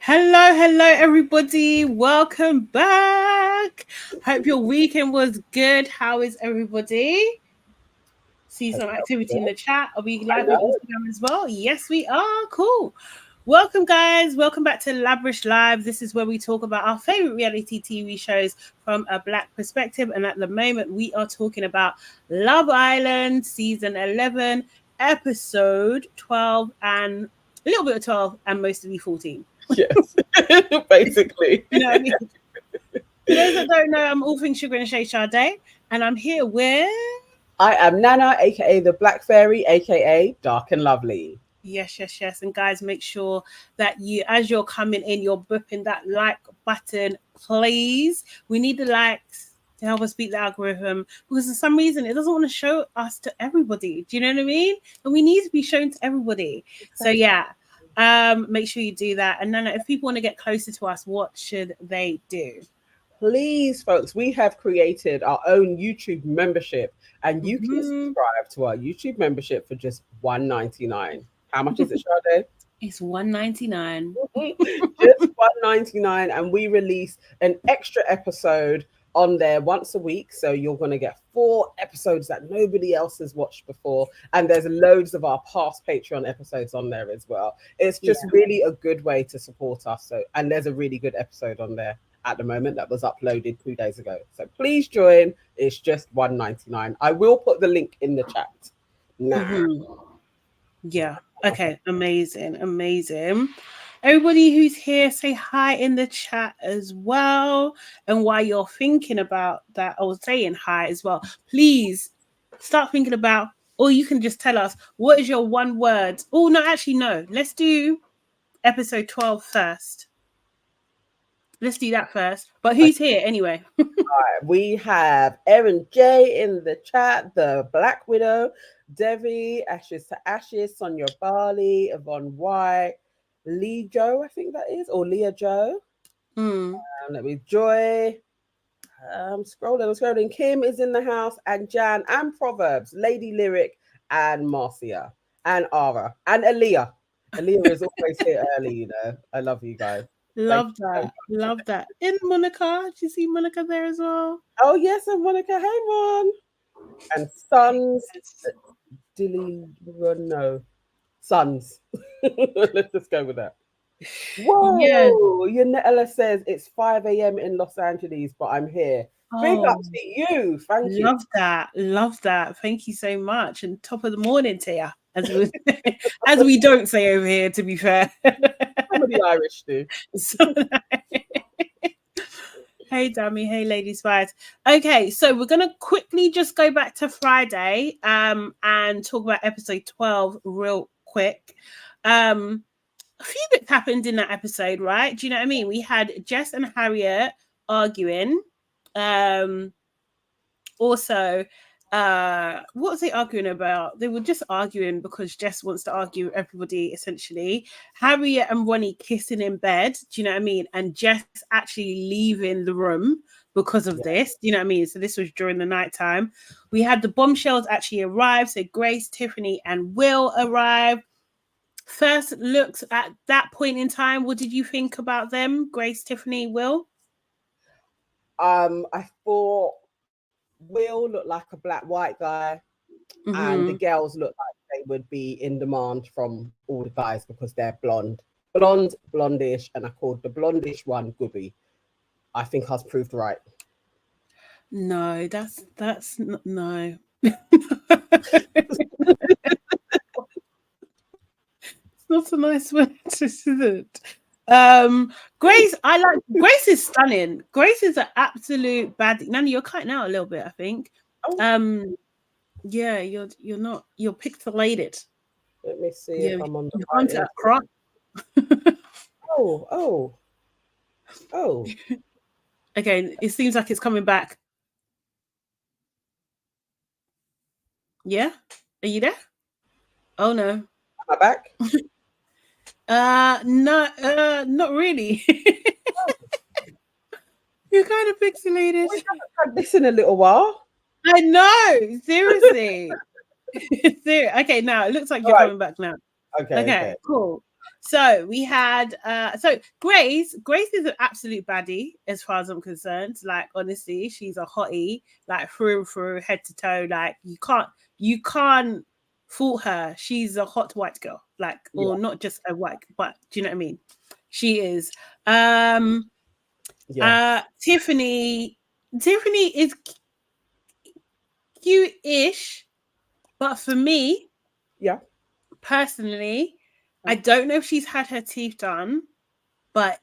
Hello, everybody. Welcome back. Hope your weekend was good. How is everybody? See some activity in the chat. Are we live on Instagram as well? Yes, we are. Cool. Welcome, guys. Welcome back to LABRISH Live. This is where we talk about our favorite reality TV shows from a Black perspective. And at the moment, we are talking about Love Island season 11, episode 12, and a little bit of 12, and mostly 14. Yes, basically. You know what I mean? For those that don't know, I'm all things Sugar and Sade, and I'm here with... I am Nana, aka the Black Fairy, aka Dark and Lovely. Yes. And guys, make sure that you, as you're coming in, you're booping that like button, please. We need the likes to help us beat the algorithm, because for some reason it doesn't want to show us to everybody. Do you know what I mean? And we need to be shown to everybody. Exactly. So yeah. Make sure you do that. And Nana, if people want to get closer to us, what should they do? Please, folks, we have created our own YouTube membership, and you can subscribe to our YouTube membership for just $1.99. How much is it, Sade? It's $1.99. Just $1.99, and we release an extra episode on there once a week, so you're going to get 4 episodes that nobody else has watched before, and there's loads of our past Patreon episodes on there as well. It's just really a good way to support us. So, and there's a really good episode on there at the moment that was uploaded 2 days ago, so please join. It's just $1.99. I will put the link in the chat now. Yeah, okay, amazing. Everybody who's here, say hi in the chat as well. And while you're thinking about that, or saying hi as well, please start thinking about, or you can just tell us, what is your one word? Oh, no, actually, no. Let's do episode 12 first. Let's do that first. But who's here anyway? All right, we have Erin J in the chat, the Black Widow, Devi, Ashes to Ashes, Sonia Bali, Yvonne White, Lee Joe, I think that is, or Leah Joe. Let me Joy. I'm scrolling. Kim is in the house, and Jan, and Proverbs, Lady Lyric, and Marcia, and Ara, and Aaliyah. Aaliyah is always here early, you know. I love you guys. Love that. In Monica, do you see Monica there as well? Oh yes, and Monica. Hey, Mon. And Sons, Dilly no. Sons. Let's just go with that. Whoa! Yeah. Yanella says it's 5 a.m. in Los Angeles, but I'm here. Big up to you. Thank you. Love that. Thank you so much. And top of the morning to you, as we don't say over here, to be fair. Some of the Irish do. Hey, Dummy. Hey, Lady Spies. Okay, so we're going to quickly just go back to Friday and talk about episode 12 real quick. A few bits happened in that episode, right? Do you know what I mean? We had Jess and Harriet arguing. Also, what was they arguing about? They were just arguing because Jess wants to argue with everybody, essentially. Harriet and Ronnie kissing in bed, do you know what I mean? And Jess actually leaving the room because of this, do you know what I mean? So this was during the nighttime. We had the Bombshells actually arrive. So Grace, Tiffany, and Will arrive. First looks at that point in time, what did you think about them? Grace, Tiffany, Will? I thought Will looked like a black-white guy, and the girls looked like they would be in demand from all the guys because they're blondish, and I called the blondish one Gooby. I think I was proved right. No, that's no. Not a nice word, is it? Grace is stunning. Grace is an absolute baddie. Nana, you're cutting out a little bit, I think. Yeah, you're pixelated. Let me see if I'm on the right crop. Oh. Okay, it seems like it's coming back. Yeah? Are you there? Oh no. Am I back? No, not really. You're kind of pixelated. We haven't had this in a little while. I know, seriously. Okay, now it looks like you're coming back now. Okay, cool. So we had so Grace is an absolute baddie as far as I'm concerned. Like honestly, she's a hottie, like through and through, head to toe. Like you can't fault her. She's a hot white girl, like, or not just a white, but do you know what I mean? She is. Tiffany is cute-ish, but for me, personally, I don't know if she's had her teeth done, but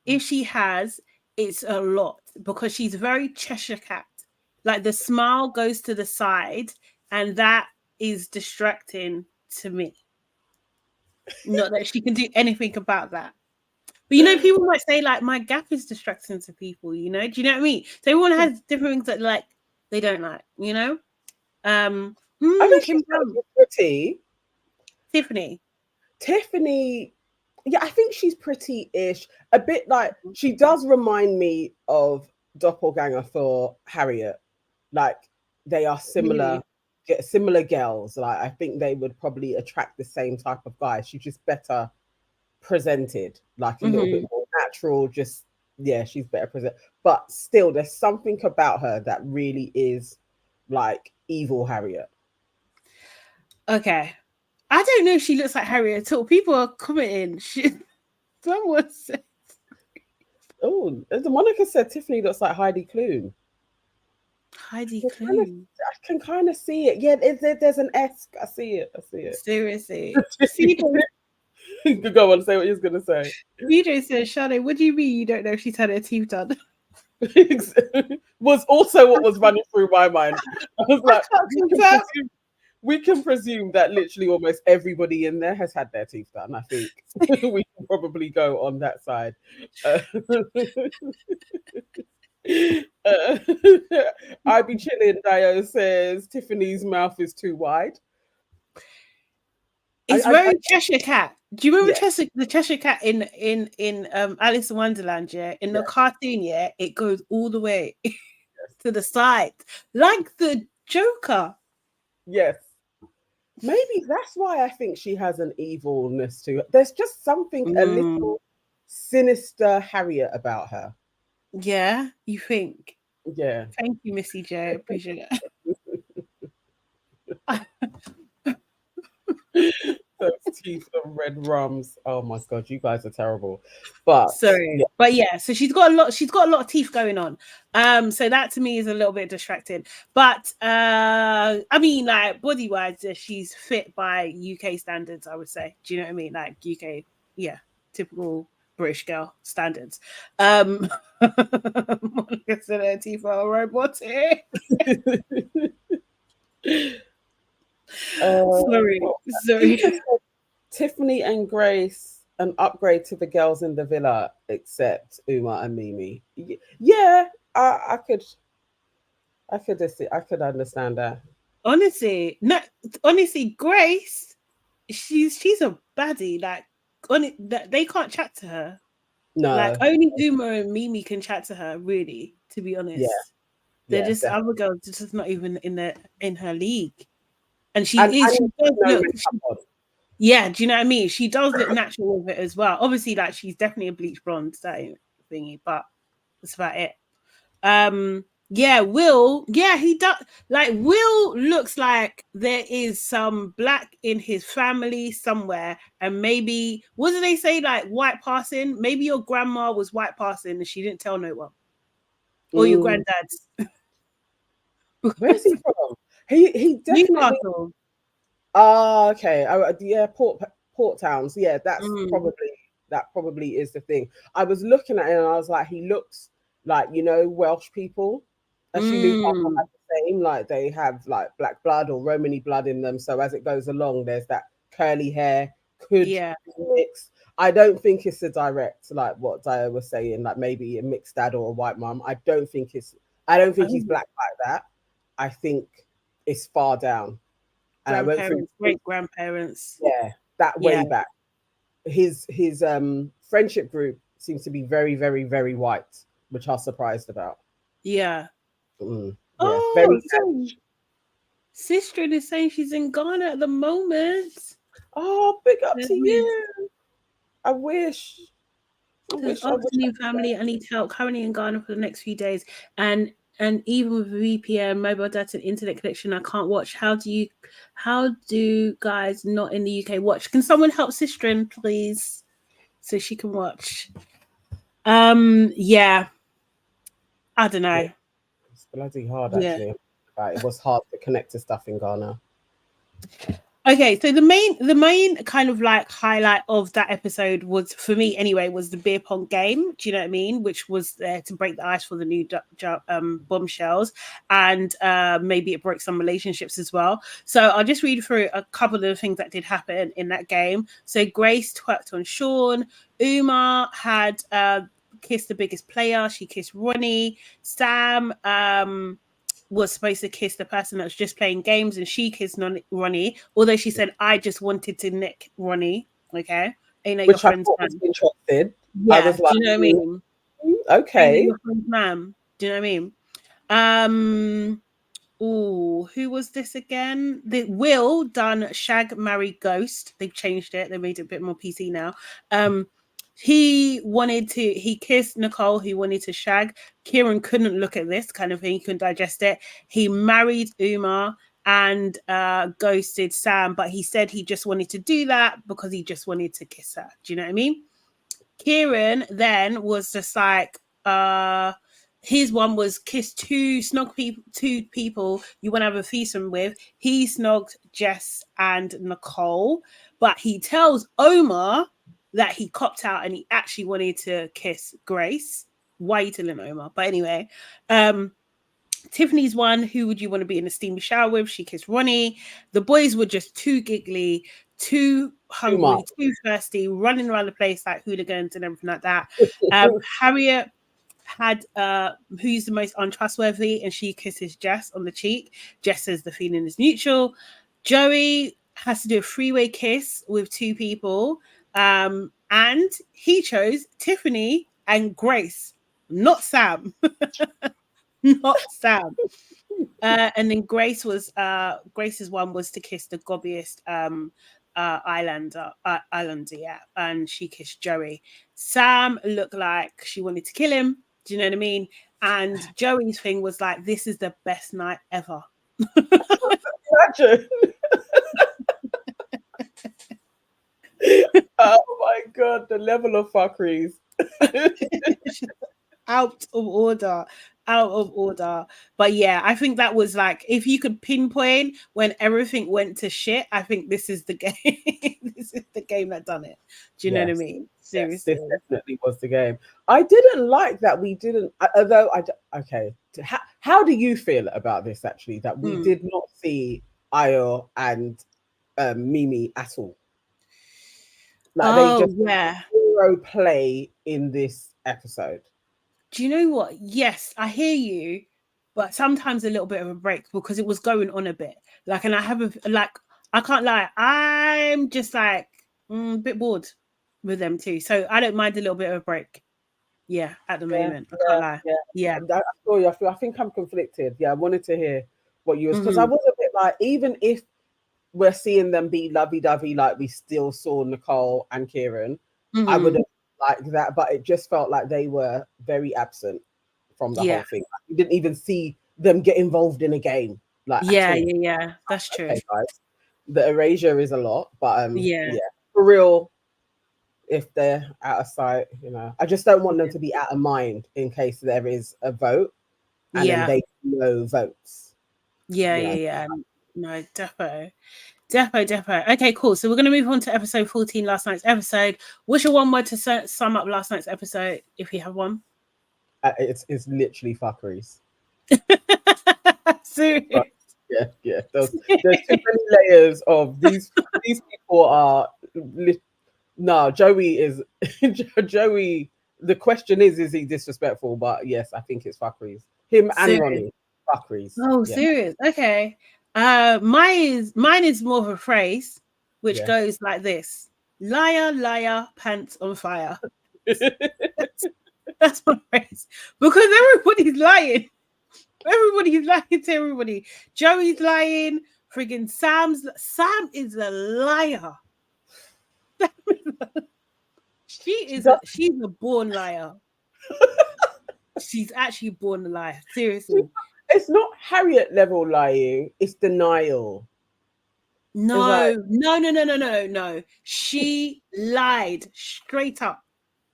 if she has, it's a lot because she's very Cheshire cat. Like the smile goes to the side, and that is distracting to me. Not that she can do anything about that. But you know, people might say like my gap is distracting to people, you know? Do you know what I mean? So everyone has different things that like they don't like, you know? I think she's pretty. Tiffany, yeah, I think she's pretty-ish. A bit like she does remind me of doppelganger for Harriet. Like they are similar, similar girls. Like I think they would probably attract the same type of guy. She's just better presented, like a little bit more natural. Just she's better presented. But still, there's something about her that really is like evil Harriet. Okay. I don't know if she looks like Harriet at all. People are commenting. Someone said. Oh, Monica said Tiffany looks like Heidi Klum. Heidi Klum. I can kind of see it. Yeah, there's an S. I see it. Seriously. Go on, say what you're going to say. VJ says, Sade, what do you mean you don't know if she's had her teeth done? Was also what was running through my mind. I was like, we can presume that literally almost everybody in there has had their teeth done. I think we can probably go on that side. I be chilling. Dio says Tiffany's mouth is too wide. It's very Cheshire cat. Do you remember the Cheshire cat in Alice in Wonderland? Yeah, in the cartoon, it goes all the way to the side, like the Joker. Yes. Maybe that's why I think she has an evilness to her. There's just something a little sinister Harriet about her. Yeah, you think? Yeah. Thank you, Missy J. Appreciate it. Those teeth and red rums. Oh my god, you guys are terrible. But sorry, but yeah, so she's got a lot of teeth going on. So that to me is a little bit distracting. But I mean, like body wise, she's fit by UK standards, I would say. Do you know what I mean? Like UK, typical British girl standards. Monica said her teeth are robotic. Sorry. Tiffany and Grace, an upgrade to the girls in the villa, except Uma and Mimi. Yeah, I could understand that. Honestly, Grace, she's a baddie. Like, they can't chat to her. No, like only Uma and Mimi can chat to her. Really, to be honest, they're just definitely. Other girls just not even in her league. And she does look. Yeah, do you know what I mean? She does look natural with it as well. Obviously, like she's definitely a bleach blonde thingy, but that's about it. Will, he does. Like Will looks like there is some black in his family somewhere, and maybe what do they say? Like white passing. Maybe your grandma was white passing and she didn't tell no one, or your granddad's. Where's he from? He definitely. Newcastle. Oh, okay. Port towns. Yeah, that's probably is the thing. I was looking at it and I was like, he looks like, Welsh people. Actually, have the same. Like they have like black blood or Romany blood in them. So as it goes along, there's that curly hair could mix. I don't think it's a direct like what Dio was saying. Like maybe a mixed dad or a white mum. I don't think he's black like that. I think it's far down. And great grandparents. Yeah, that way back. His friendship group seems to be very, very, very white, which I was surprised about. Yeah. Very Sister is saying she's in Ghana at the moment. Oh, big up to you. I wish. Says, I off wish. new family, I need help. Currently in Ghana for the next few days, and even with VPN, mobile data, and internet connection, I can't watch. How do guys not in the UK watch? Can someone help Sistren, please, so she can watch? Yeah, I don't know. It's bloody hard, Yeah. actually. It was hard to connect to stuff in Ghana. Okay, so the main kind of like highlight of that episode was, for me anyway, was the beer pong game. Do you know what I mean? Which was there to break the ice for the new bombshells, and maybe it broke some relationships as well. So I'll just read through a couple of the things that did happen in that game. So Grace twerked on Sean. Uma had kissed the biggest player. She kissed Ronnie. Sam was supposed to kiss the person that was just playing games, and she kissed Ronnie, although she said, I just wanted to nick Ronnie. Okay. I know your Which I friend's thought man. was interested. Yeah. I was like, do you know what I mean? okay. I know your friend's man. Do you know what I mean? Who was this again? The Will done Shag Marry Ghost. They've changed it. They made it a bit more PC now. He kissed Nicole, who wanted to shag. Kieran couldn't look at this kind of thing. He couldn't digest it. He married Uma and ghosted Sam, but he said he just wanted to do that because he just wanted to kiss her. Do you know what I mean? Kieran then was just like, his one was kiss two people you want to have a threesome with. He snogged Jess and Nicole, but he tells Omar that he copped out and he actually wanted to kiss Grace. Why are you telling Omar? But anyway, Tiffany's one, who would you want to be in a steamy shower with? She kissed Ronnie. The boys were just too giggly, too hungry, too thirsty, running around the place like hooligans and everything like that. Harriet had who's the most untrustworthy, and she kisses Jess on the cheek. Jess says the feeling is mutual. Joey has to do a freeway kiss with two people, and he chose Tiffany and Grace, not Sam. Not Sam. And then Grace's one was to kiss the gobbiest islander, yeah, and she kissed Joey. Sam looked like she wanted to kill him. Do you know what I mean? And Joey's thing was like, this is the best night ever. Imagine. Oh my god, the level of fuckeries. Out of order. But yeah, I think that was like, if you could pinpoint when everything went to shit, I think this is the game. This is the game that done it. Do you know what I mean? Seriously. Yes, this definitely was the game. I didn't like that we didn't, although okay. How do you feel about this actually, that we did not see Ayo and Mimi at all? Like they just zero play in this episode. Do you know what? Yes, I hear you, but sometimes a little bit of a break, because it was going on a bit. Like, and I can't lie, I'm just like a bit bored with them too. So I don't mind a little bit of a break. Yeah, at the moment. I can't lie. Yeah. I think I'm conflicted. Yeah, I wanted to hear what you was, because I was a bit like, even if we're seeing them be lovey-dovey like we still saw Nicole and Kieran, I would have liked that, but it just felt like they were very absent from the whole thing. Like, you didn't even see them get involved in a game. Like, that's true. Okay, guys. The erasure is a lot, but for real, if they're out of sight, I just don't want them to be out of mind in case there is a vote and then they no votes. Yeah. No, defo. Okay, cool. So we're going to move on to episode 14, last night's episode. What's your one word to sum up last night's episode, if you have one? It's literally fuckeries. Serious? Yeah. There's too many layers of these people are. No, Joey is Joey. The question is he disrespectful? But yes, I think it's fuckeries. Him and Ronnie, fuckeries. Oh, serious? Okay. Mine is more of a phrase which goes like this: liar, liar, pants on fire. That's my phrase, because everybody's lying. Everybody's lying to everybody. Joey's lying. Friggin' Sam is a liar. She's a born liar. She's actually born a liar. Seriously. It's not Harriet level lying, it's denial. No. She lied straight up.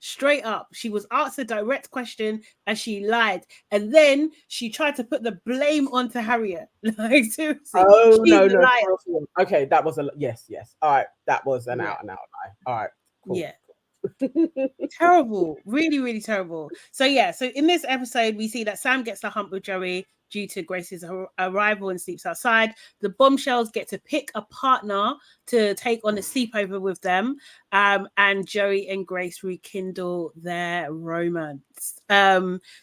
Straight up. She was asked a direct question and she lied. And then she tried to put the blame onto Harriet. Like, seriously. Oh, She's no, a no. liar. Okay, that was yes. All right, that was an Yeah. out and out lie. All right, cool. Yeah. Terrible, really terrible. So in this episode we see that Sam gets the hump with Joey due to Grace's arrival and sleeps outside. The Bombshells get to pick a partner to take on a sleepover with them, and Joey and Grace rekindle their romance.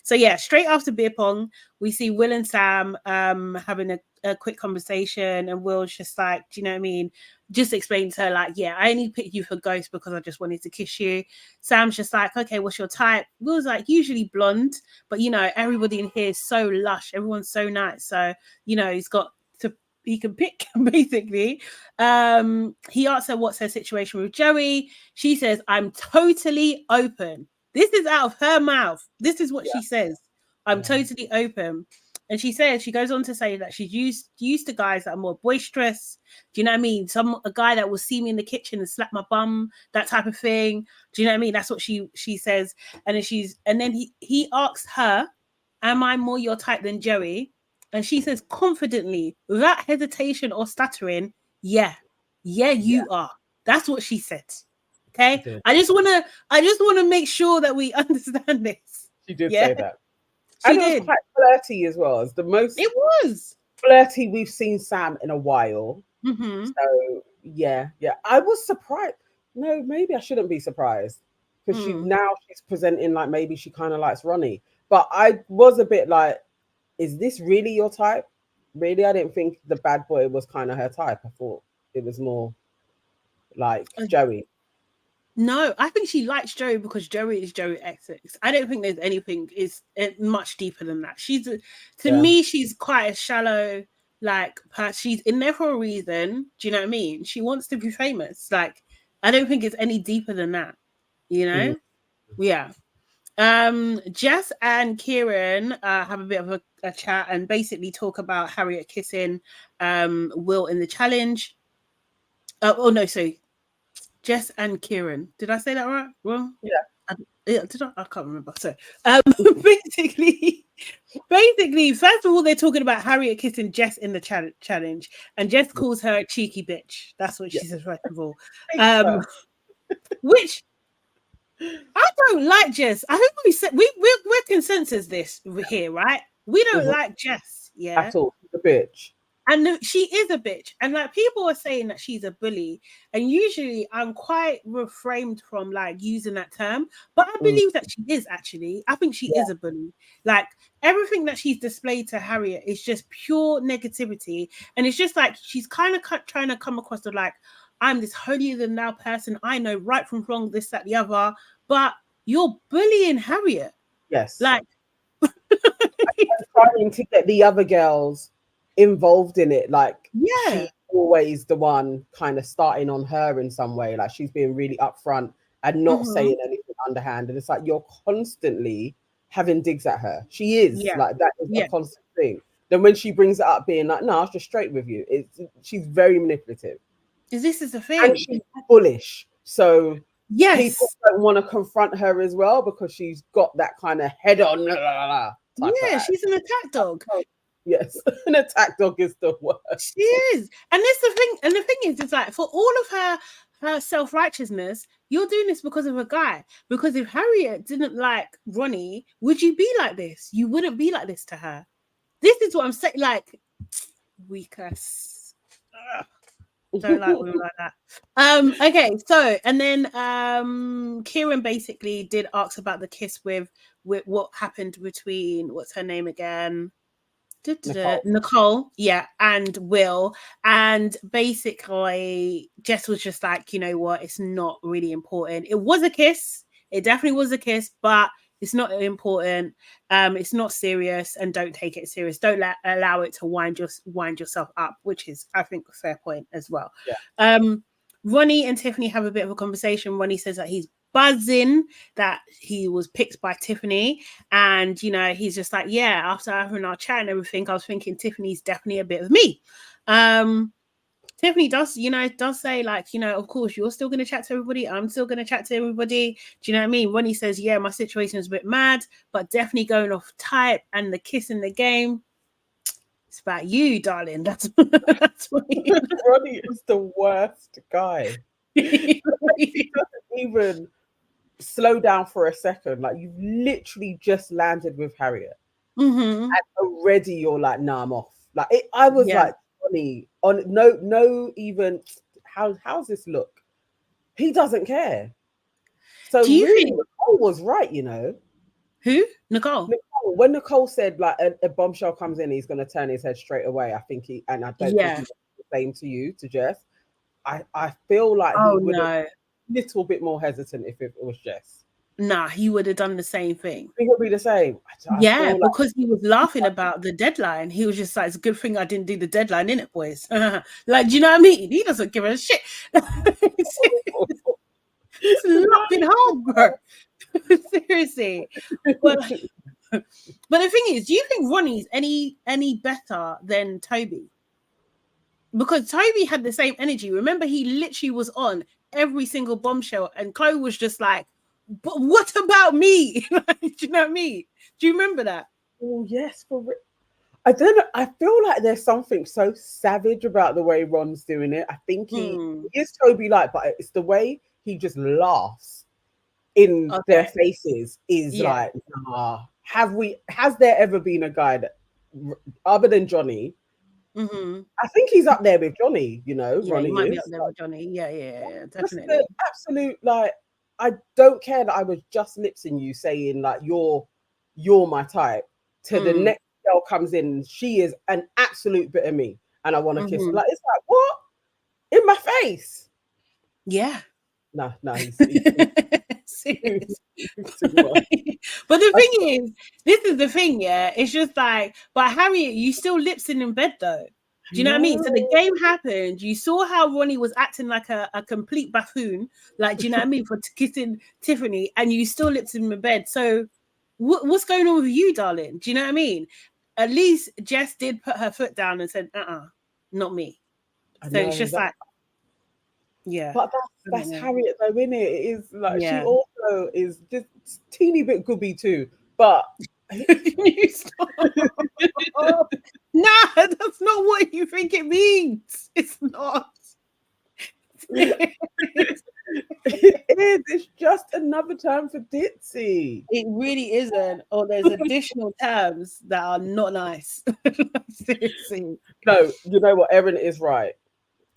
Straight after beer pong we see Will and Sam having a quick conversation, and Will's just like, do you know what I mean, just explain to her like, yeah, I only picked you for Ghost because I just wanted to kiss you. Sam's just like, okay, what's your type? Will's like, usually blonde, but you know, everybody in here is so lush, everyone's so nice, so you know, he can pick basically. He asks her what's her situation with Joey. She says, I'm totally open. This is out of her mouth. This is what she says. I'm totally open. And she says, she goes on to say that she's used to guys that are more boisterous. Do you know what I mean? A guy that will see me in the kitchen and slap my bum, that type of thing. Do you know what I mean? That's what she says. And then he asks her, am I more your type than Joey? And she says confidently, without hesitation or stuttering, yeah, you are. That's what she said. Okay. I just wanna make sure that we understand this. She did say that. She and did. It was quite flirty as well. It's the most flirty we've seen Sam in a while. Mm-hmm. So yeah. I was surprised. No, maybe I shouldn't be surprised because she's presenting like maybe she kind of likes Ronnie. But I was a bit like, is this really your type? Really, I didn't think the bad boy was kind of her type. I thought it was more like Joey. No, I think she likes Joey because Joey is Joey XX. I don't think there's anything is much deeper than that. To me, she's quite a shallow, like, she's in there for a reason. Do you know what I mean? She wants to be famous. Like, I don't think it's any deeper than that. You know? Yeah. Jess and Kieran have a bit of a chat and basically talk about Harriet kissing Will in the challenge. Sorry. Jess and Kieran. Did I say that right? Wrong? Yeah. Did I? I can't remember. So, basically, first of all, they're talking about Harriet kissing Jess in the challenge, and Jess calls her a cheeky bitch. That's what she says first of all. Which I don't like Jess. I think we said we're consensus this here, right? We don't like Jess, at all. The bitch. And she is a bitch. And like people are saying that she's a bully. And usually I'm quite refrained from like using that term. But I believe that she is actually. I think she is a bully. Like everything that she's displayed to Harriet is just pure negativity. And it's just like she's kind of trying to come across to like, I'm this holier than thou person. I know right from wrong, this, that, the other. But you're bullying Harriet. Yes. Like trying to get the other girls involved in it, like she's always the one kind of starting on her in some way, like she's being really upfront and not saying anything underhand, and it's like you're constantly having digs at her. She is like that is a constant thing. Then when she brings it up being like, no, I was just straight with you, she's very manipulative. This is the thing, and she's bullish, so people don't want to confront her as well because she's got that kind of head on she's an attack dog. Yes, an attack dog is the worst. She is. And that's the thing. And the thing is, it's like for all of her self-righteousness, you're doing this because of a guy. Because if Harriet didn't like Ronnie, would you be like this? You wouldn't be like this to her. This is what I'm saying. Like, weakness. Don't like women like that. Okay, so and then Kieran basically did ask about the kiss with what happened between what's her name again? Nicole, and Will, and basically Jess was just like, you know what, it's not really important. It was a kiss, it definitely was a kiss, but it's not important. It's not serious, and don't take it serious. Don't allow it to wind yourself up, which is, I think, a fair point as well. Ronnie and Tiffany have a bit of a conversation. Ronnie says that he's buzzing that he was picked by Tiffany. And, you know, he's just like, yeah, after having our chat and everything, I was thinking Tiffany's definitely a bit of me. Tiffany does, you know, does say like, you know, of course, you're still going to chat to everybody. I'm still going to chat to everybody. Do you know what I mean? Ronnie says, yeah, my situation is a bit mad, but definitely going off type and the kiss in the game. It's about you, darling. That's what Ronnie is the worst guy. He doesn't even slow down for a second. Like, you've literally just landed with Harriet. Mm-hmm. And already you're like, nah, I'm off. Like, I was like, Ronnie, on no, even how's this look? He doesn't care. So do you really, think Nicole was right, you know. who? Nicole. When Nicole said like a bombshell comes in, he's going to turn his head straight away. I think I don't think he was the same to you, to Jess. I feel like he would have little bit more hesitant if it was Jess. Nah, he would have done the same thing. He would be the same. Yeah, because he was laughing about the deadline. He was just like, it's a good thing I didn't do the deadline, innit, boys? Like, do you know what I mean? He doesn't give a shit. It's laughing hard, bro. Seriously. But the thing is, do you think Ronnie's any better than Toby? Because Toby had the same energy. Remember, he literally was on every single bombshell, and Chloe was just like, but what about me? Do you know what I mean? Do you remember that? Oh yes, I don't know. I feel like there's something so savage about the way Ron's doing it. I think he is Toby like, but it's the way he just laughs in their faces is like, nah. Has there ever been a guy that, other than Johnny? Mm-hmm. I think he's up there with Johnny, you know. Yeah, Ronnie he might is be up there with Johnny. Yeah, definitely. Just the absolute, like, I don't care that I was just lipsing you saying like you're my type, to the next girl comes in, she is an absolute bit of me and I want to kiss her. Like, it's like, what? In my face? Yeah. No, he's but the thing is, this is the thing, yeah. It's just like, but Harriet, you still lips in bed though. Do you know what I mean? So the game happened. You saw how Ronnie was acting like a complete buffoon. Like, do you know what I mean? For kissing Tiffany, and you still lips in bed. So what's going on with you, darling? Do you know what I mean? At least Jess did put her foot down and said, not me. So it's just like, yeah. But that's Harriet though, isn't it? It is like, she also is just teeny bit gooby too. But you stop. Nah, that's not what you think it means. It's not. It is. It's just another term for ditzy. It really isn't. Or there's additional terms that are not nice. Seriously. No, you know what? Erin is right.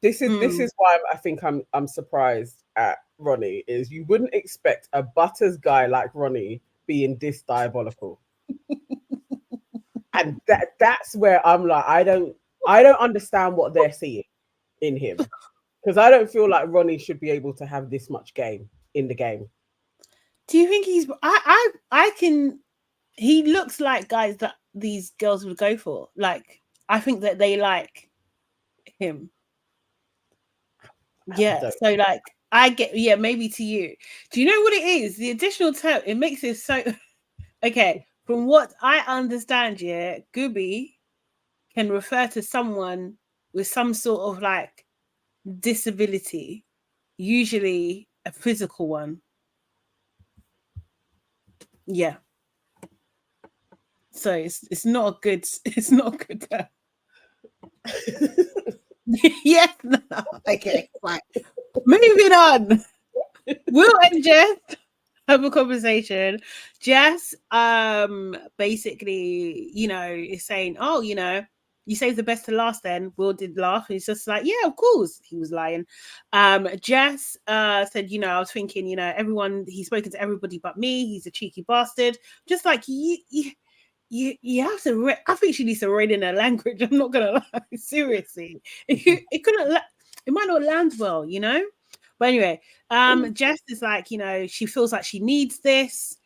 This is why I think I'm surprised at Ronnie. Is you wouldn't expect a butters guy like Ronnie being this diabolical. And that's where I'm like, I don't understand what they're seeing in him, because I don't feel like Ronnie should be able to have this much game in the game. Do you think he's? I can. He looks like guys that these girls would go for. Like, I think that they like him. Yeah. So like, I get. Yeah, maybe to you. Do you know what it is? The additional term. It makes it so. Okay. From what I understand, yeah, Gooby can refer to someone with some sort of like disability, usually a physical one. Yeah. So it's not a good term. Yes, no. Okay, fine. Moving on. Will and Jess have a conversation. Jess basically, you know, is saying, oh, you know, you saved the best to last then. Will did laugh. And he's just like, yeah, of course. He was lying. Jess said, you know, I was thinking, you know, he's spoken to everybody but me. He's a cheeky bastard. Just like, you have to, I think she needs to rein in her language. I'm not going to lie. Seriously. It might not land well, you know? But anyway, Jess is like, you know, she feels like she needs this.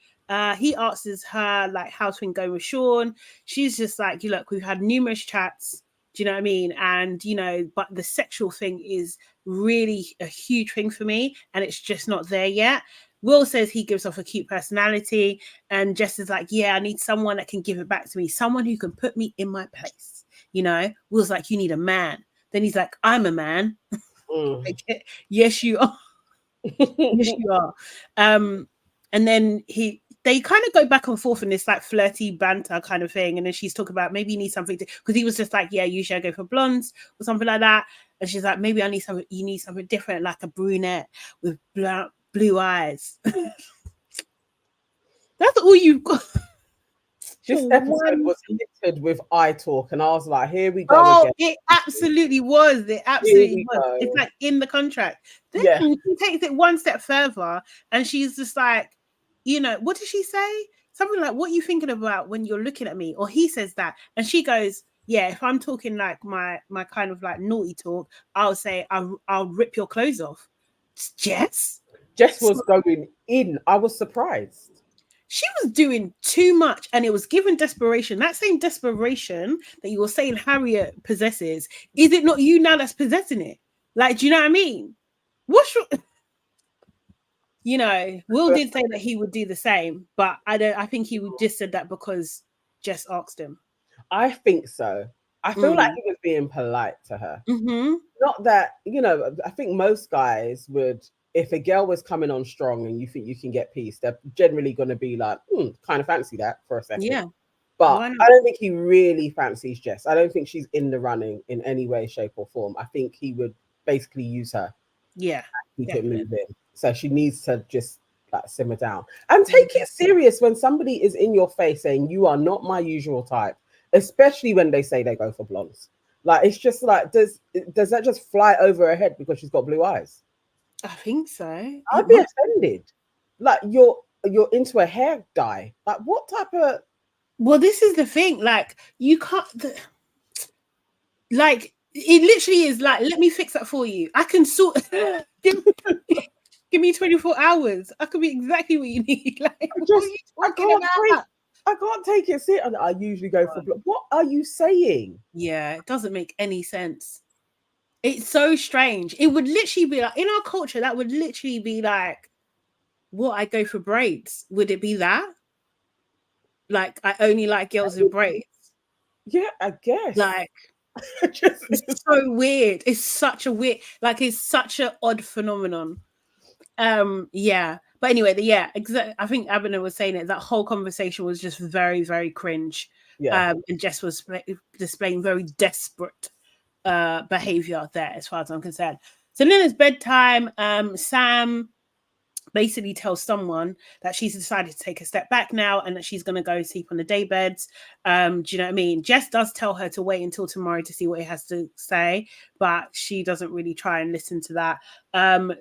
He asks her like how's things going with Sean. She's just like, look, we've had numerous chats. Do you know what I mean? And you know, but the sexual thing is really a huge thing for me, and it's just not there yet. Will says he gives off a cute personality, and Jess is like, yeah, I need someone that can give it back to me, someone who can put me in my place. Will's like, you need a man. Then he's like, I'm a man. Like, yes, you are. Yes, you are. And then they kind of go back and forth in this like flirty banter kind of thing. And then she's talking about maybe you need something because he was just like, yeah, usually I go for blondes or something like that. And she's like, maybe I need something, you need something different, like a brunette with blue eyes. That's all you've got. This episode was littered with eye talk, and I was like, here we go again. It absolutely was. It absolutely was. Go. It's like in the contract. Then she takes it one step further, and she's just like, what does she say? Something like, what are you thinking about when you're looking at me? Or he says that. And she goes, yeah, if I'm talking like my kind of like naughty talk, I'll say, I'll rip your clothes off. Jess was going in. I was surprised. She was doing too much, and it was given desperation. That same desperation that you were saying Harriet possesses, is it not you now that's possessing it? Like, do you know what I mean? What's your... Will did say that he would do the same, but I think he just said that because Jess asked him. I think so. I feel like he was being polite to her. Not that, I think most guys would, if a girl was coming on strong and you think you can get peace, they're generally going to be like, kind of fancy that for a second. Yeah. But I don't think he really fancies Jess. I don't think she's in the running in any way, shape, or form. I think he would basically use her. Yeah. He could move in. So she needs to just like simmer down and take it serious when somebody is in your face saying you are not my usual type, especially when they say they go for blondes. Like, it's just like, does that just fly over her head because she's got blue eyes? I think so. I'd be offended. Like, you're into a hair dye. Like, what type of... Well, this is the thing. Like, you can't... Like, it literally is like, let me fix that for you. I can sort... Give me 24 hours. I could be exactly what you need. Like, I can't take it serious. I usually go for... What are you saying? Yeah, it doesn't make any sense. It's so strange. It would literally be like, in our culture, that would literally be like, what, I go for braids? Would it be that? Like, I only like girls with braids? Yeah, I guess. Like, it's so weird. It's such a weird, like, it's such an odd phenomenon. Yeah. But anyway, I think Abner was saying it, that whole conversation was just very, very cringe. Yeah. And Jess was displaying very desperate behavior there, as far as I'm concerned. So then it's bedtime. Sam basically tells someone that she's decided to take a step back now and that she's going to go sleep on the day beds. Do you know what I mean? Jess does tell her to wait until tomorrow to see what he has to say, but she doesn't really try and listen to that.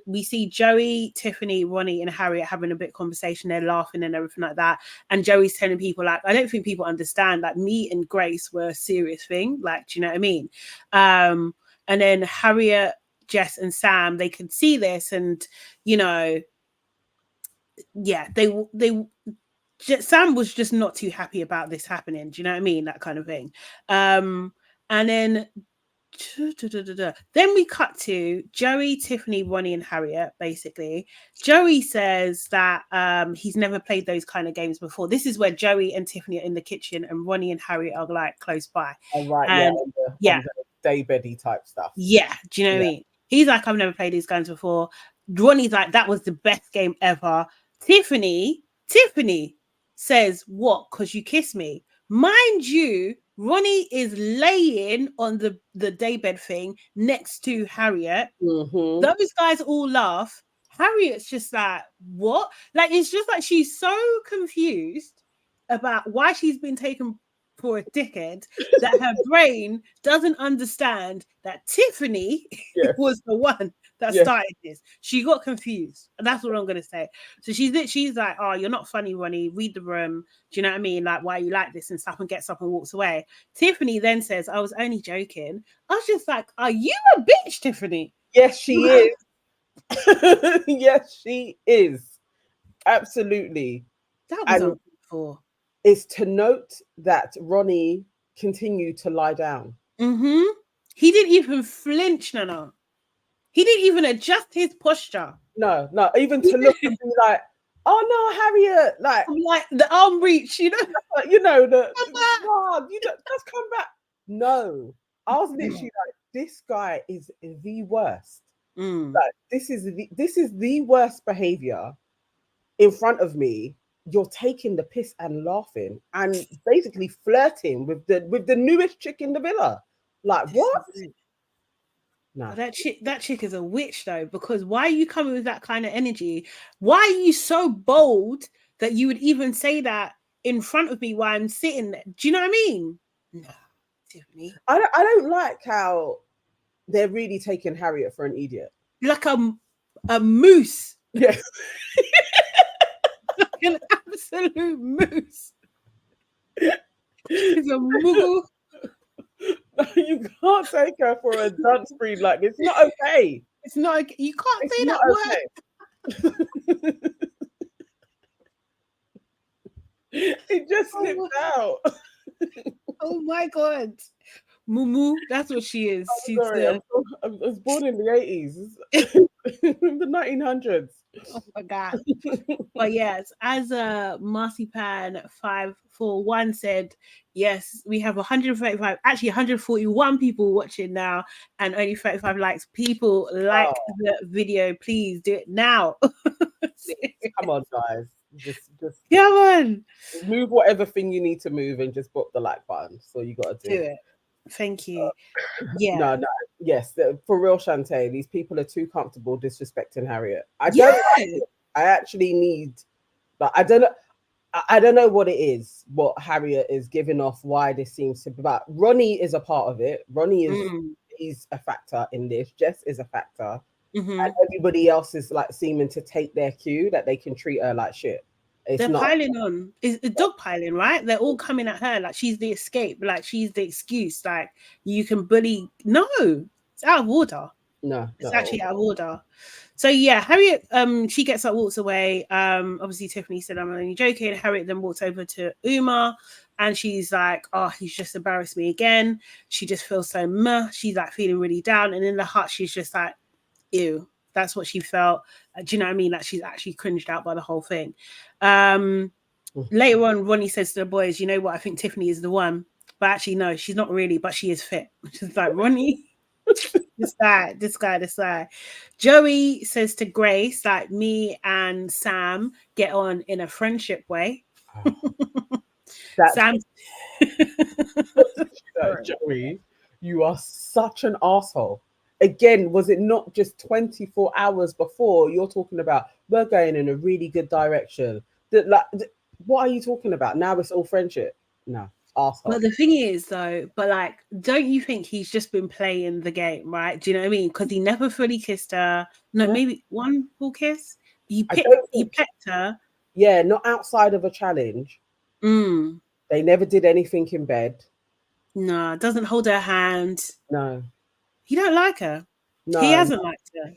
We see Joey, Tiffany, Ronnie, and Harriet having a bit of conversation. They're laughing and everything like that. And Joey's telling people, like, I don't think people understand, like, me and Grace were a serious thing. Like, do you know what I mean? And then Harriet, Jess, and Sam, they could see this, and, yeah, Sam was just not too happy about this happening. Do you know what I mean? That kind of thing. And then we cut to Joey, Tiffany, Ronnie, and Harriet. Basically, Joey says that he's never played those kind of games before. This is where Joey and Tiffany are in the kitchen, and Ronnie and Harriet are like close by. Oh, right, and, yeah, day beddy type stuff. Yeah, do you know what I mean? He's like, I've never played these games before. Ronnie's like, that was the best game ever. Tiffany says, what? Because you kissed me. Mind you, Ronnie is laying on the daybed thing next to Harriet. Those guys all laugh. Harriet's just like, what? Like, it's just like she's so confused about why she's been taken for a dickhead that her brain doesn't understand that Tiffany was the one that started this. She got confused, and that's what I'm gonna say. So she's like, oh, you're not funny, Ronnie, read the room. Do you know what I mean? Like, why are you like this? And stuff, and gets up and walks away. Tiffany then says, I was only joking. I was just like, are you a bitch, Tiffany? Yes, she is. Yes, she is. Absolutely. That was uncalled for. It's to note that Ronnie continued to lie down. He didn't even flinch, Nana. He didn't even adjust his posture. No, even to look and be like, Oh no, Harriet, like, I'm like the arm reach, you know. you know, no, you don't, just come back. No, I was literally like, this guy is the worst. Like, this is the worst behavior in front of me. You're taking the piss and laughing and basically flirting with the newest chick in the villa. Like, what? Nah. That chick is a witch though, because why are you coming with that kind of energy? Why are you so bold that you would even say that in front of me while I'm sitting there? Do you know what I mean? No, Tiffany. I don't like how they're really taking Harriet for an idiot. Like a moose. Yes. Like an absolute moose. She's a muggle. You can't take her for a dance breed like this. It's not okay. It's not. You can't It's say not that word. okay. It just slipped out. Oh my god, Mumu. That's what she is. She's Sorry, I was born in the 80s, the 1900s. Oh my god. But yes, as Marcypan 541 said, yes, we have 135, actually 141 people watching now, and only 35 likes. People like the video, please do it now. Come on, guys. Just come on. Move whatever thing you need to move and just put the like button. So you got to do it. Thank you. Yeah. No, yes, for real, Shantae, these people are too comfortable disrespecting Harriet. I don't like it. I actually need, but I don't know what it is, what Harriet is giving off, why this seems to be, but Ronnie is a part of it. Ronnie is he's a factor in this. Jess is a factor. And everybody else is like seeming to take their cue that they can treat her like shit. They're piling on. It's a dog piling, right? They're all coming at her like she's the escape, like she's the excuse. Like you can bully. No, it's out of order. No, it's actually out of order. So yeah, Harriet, she gets up, walks away. Obviously Tiffany said, "I'm only joking." Harriet then walks over to Uma, and she's like, "Oh, he's just embarrassed me again." She just feels so meh. She's like feeling really down, and in the heart, she's just like, "Ew." That's what she felt. Do you know what I mean? Like she's actually cringed out by the whole thing. Later on, Ronnie says to the boys, "You know what? I think Tiffany is the one." But actually, no, she's not really, but she is fit. She's like, Ronnie, this guy. Joey says to Grace, like, me and Sam get on in a friendship way. Sam. Joey, you are such an asshole. Again, was it not just 24 hours before you're talking about we're going in a really good direction? What are you talking about? Now it's all friendship. No, asshole. But the thing is, though, like, don't you think he's just been playing the game, right? Do you know what I mean? Because he never fully kissed her. No, maybe one full kiss. He pecked her. Yeah, not outside of a challenge. They never did anything in bed. No, doesn't hold her hand. No. He don't like her. No, he hasn't liked her.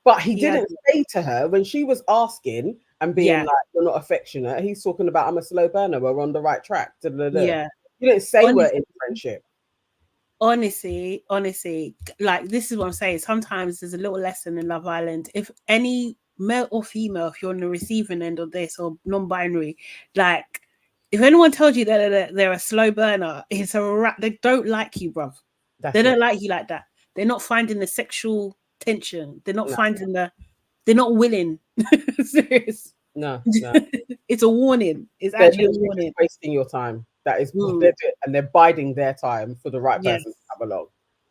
But he didn't say to her when she was asking and being like, "You're not affectionate." He's talking about, "I'm a slow burner. We're on the right track." Yeah. He didn't say we're in friendship. Honestly, like, this is what I'm saying. Sometimes there's a little lesson in Love Island. If any male or female, if you're on the receiving end of this or non-binary, like, if anyone tells you that they're a slow burner, it's a rat. They don't like you, bruv. They don't like you like that. They're not finding the sexual tension. They're not finding they're not willing. Serious. No. It's a warning. It's actually a warning. Wasting your time. That is what they're doing, and they're biding their time for the right person to come along.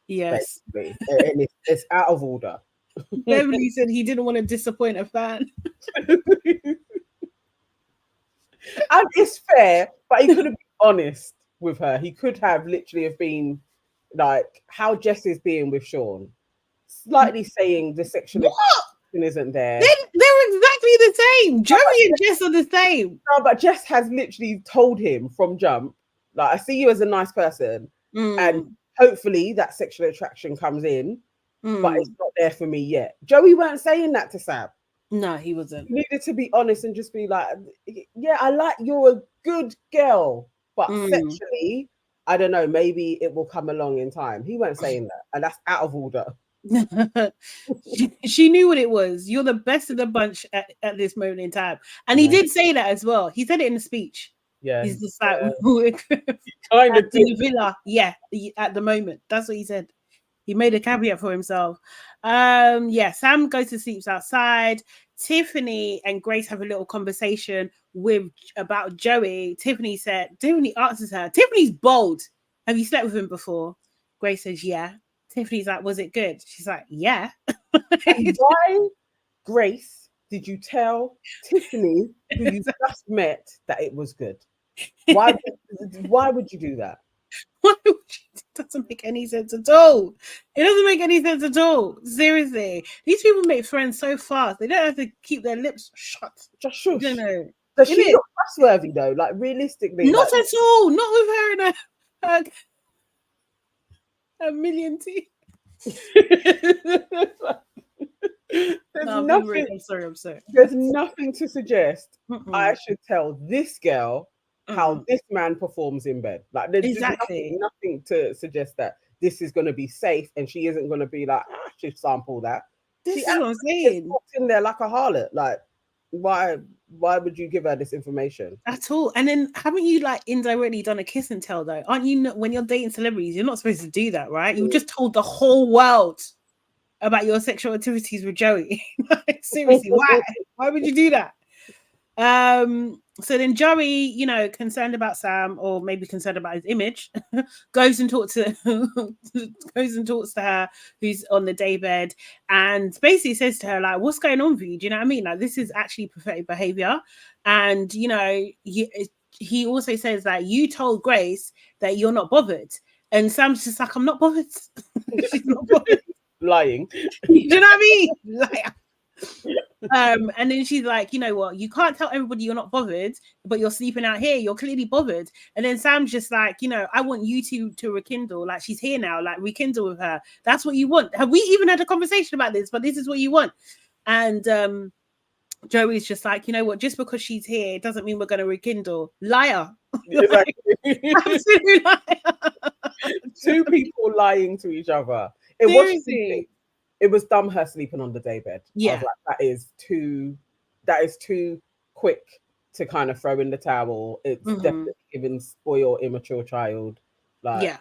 Yes. And it's out of order. Beverly said he didn't want to disappoint a fan. And it's fair, but he could have been honest with her. He could have literally have been like how Jess is being with Sean, slightly saying the sexual attraction isn't there. They're exactly the same. Joey and Jess are the same. No, but Jess has literally told him from jump, like, I see you as a nice person, and hopefully that sexual attraction comes in, but it's not there for me yet. Joey weren't saying that to Sam. No, he wasn't. He needed to be honest and just be like, "Yeah, I like you're a good girl, but sexually, I don't know, maybe it will come along in time." He weren't saying that, and that's out of order. she knew what it was. You're the best of the bunch at this moment in time. And he did say that as well. He said it in the speech. Yeah. He's just like, Kind of in the villa. Yeah, at the moment. That's what he said. He made a caveat for himself. Yeah, Sam goes to sleeps outside. Tiffany and Grace have a little conversation about Joey. Tiffany answers her. Tiffany's bold. Have you slept with him before? Grace says, yeah. Tiffany's like, was it good? She's like, yeah. And why, Grace, did you tell Tiffany, who you just met, that it was good? Why would you do that? It doesn't make any sense at all. It doesn't make any sense at all. Seriously. These people make friends so fast. They don't have to keep their lips shut. Just shush. You know. Does she look trustworthy though? Like realistically. Not at all. Not with her and a million teeth. I'm sorry. There's nothing to suggest I should tell this girl how this man performs in bed. Like there's nothing to suggest that this is going to be safe and she isn't going to be like, I should sample that. This is what I'm saying. Walks in there like a harlot. Like, why would you give her this information at all? And then haven't you like indirectly done a kiss and tell though? Aren't you when you're dating celebrities, you're not supposed to do that, right? You just told the whole world about your sexual activities with Joey. Seriously, why would you do that? So then Joey, concerned about Sam, or maybe concerned about his image, goes and talks to her, who's on the daybed, and basically says to her, like, what's going on for you? Do you know what I mean? Like, this is actually pathetic behavior. And he also says that you told Grace that you're not bothered, and Sam's just like, I'm not bothered. She's not bothered. Lying. You know what I mean? Like, and then she's like, you know what, you can't tell everybody you're not bothered, but you're sleeping out here, you're clearly bothered. And then Sam's just like, I want you to rekindle. Like, she's here now, like, rekindle with her. That's what you want. Have we even had a conversation about this? But this is what you want. And Joey's just like, you know what, just because she's here, it doesn't mean we're going to rekindle. Liar. Exactly. Absolute liar. Two people lying to each other. It was dumb her sleeping on the daybed. Yeah. I was like, that is too quick to kind of throw in the towel. It's definitely giving spoiled, immature child. Like, yeah.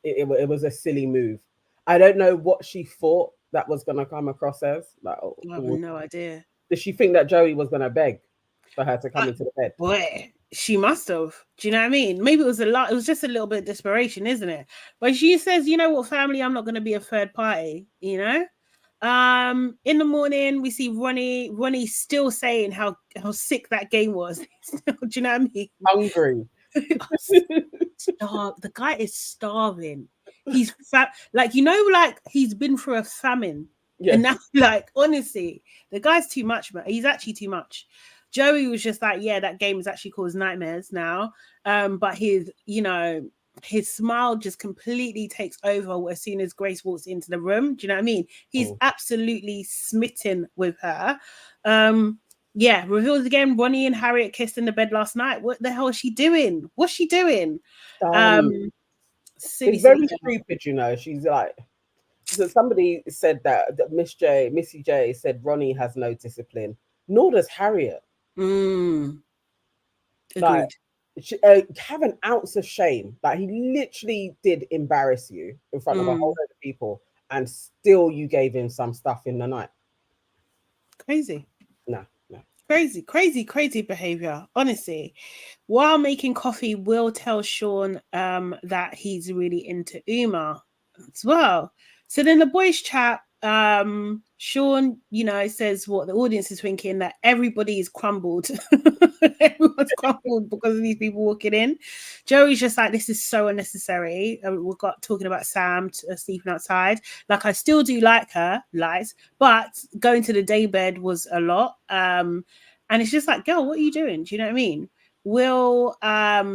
It was a silly move. I don't know what she thought that was going to come across as. Like, I have no idea. Did she think that Joey was going to beg for her to come into the bed? Boy, she must have. Do you know what I mean? Maybe it was a lot. It was just a little bit of desperation, isn't it? But she says, you know what, family, I'm not going to be a third party, In the morning, we see Ronnie still saying how sick that game was. Do you know what I mean? Hungry. The guy is starving. He's like he's been through a famine. Yes. And that's like, honestly, the guy's too much, man. He's actually too much. Joey was just like, yeah, that game has actually caused nightmares now. But his smile just completely takes over as soon as Grace walks into the room. Do you know what I mean? He's absolutely smitten with her. Yeah, reveals again, Ronnie and Harriet kissed in the bed last night. What the hell is she doing? What's she doing? It's very stupid, She's like, so somebody said that Missy J said Ronnie has no discipline, nor does Harriet. Agreed. Like, have an ounce of shame. Like, he literally did embarrass you in front of a whole lot of people, and still you gave him some stuff in the night. Crazy. No. Crazy behavior. Honestly, while making coffee, Will tells Sean that he's really into Uma as well. So then the boys chat. Sean, says what the audience is thinking, that everybody's crumbled. Everyone's crumbled because of these people walking in. Joey's just like, this is so unnecessary. We've got talking about Sam sleeping outside. Like, I still do like her, lies, but going to the daybed was a lot. And it's just like, girl, what are you doing? Do you know what I mean? Will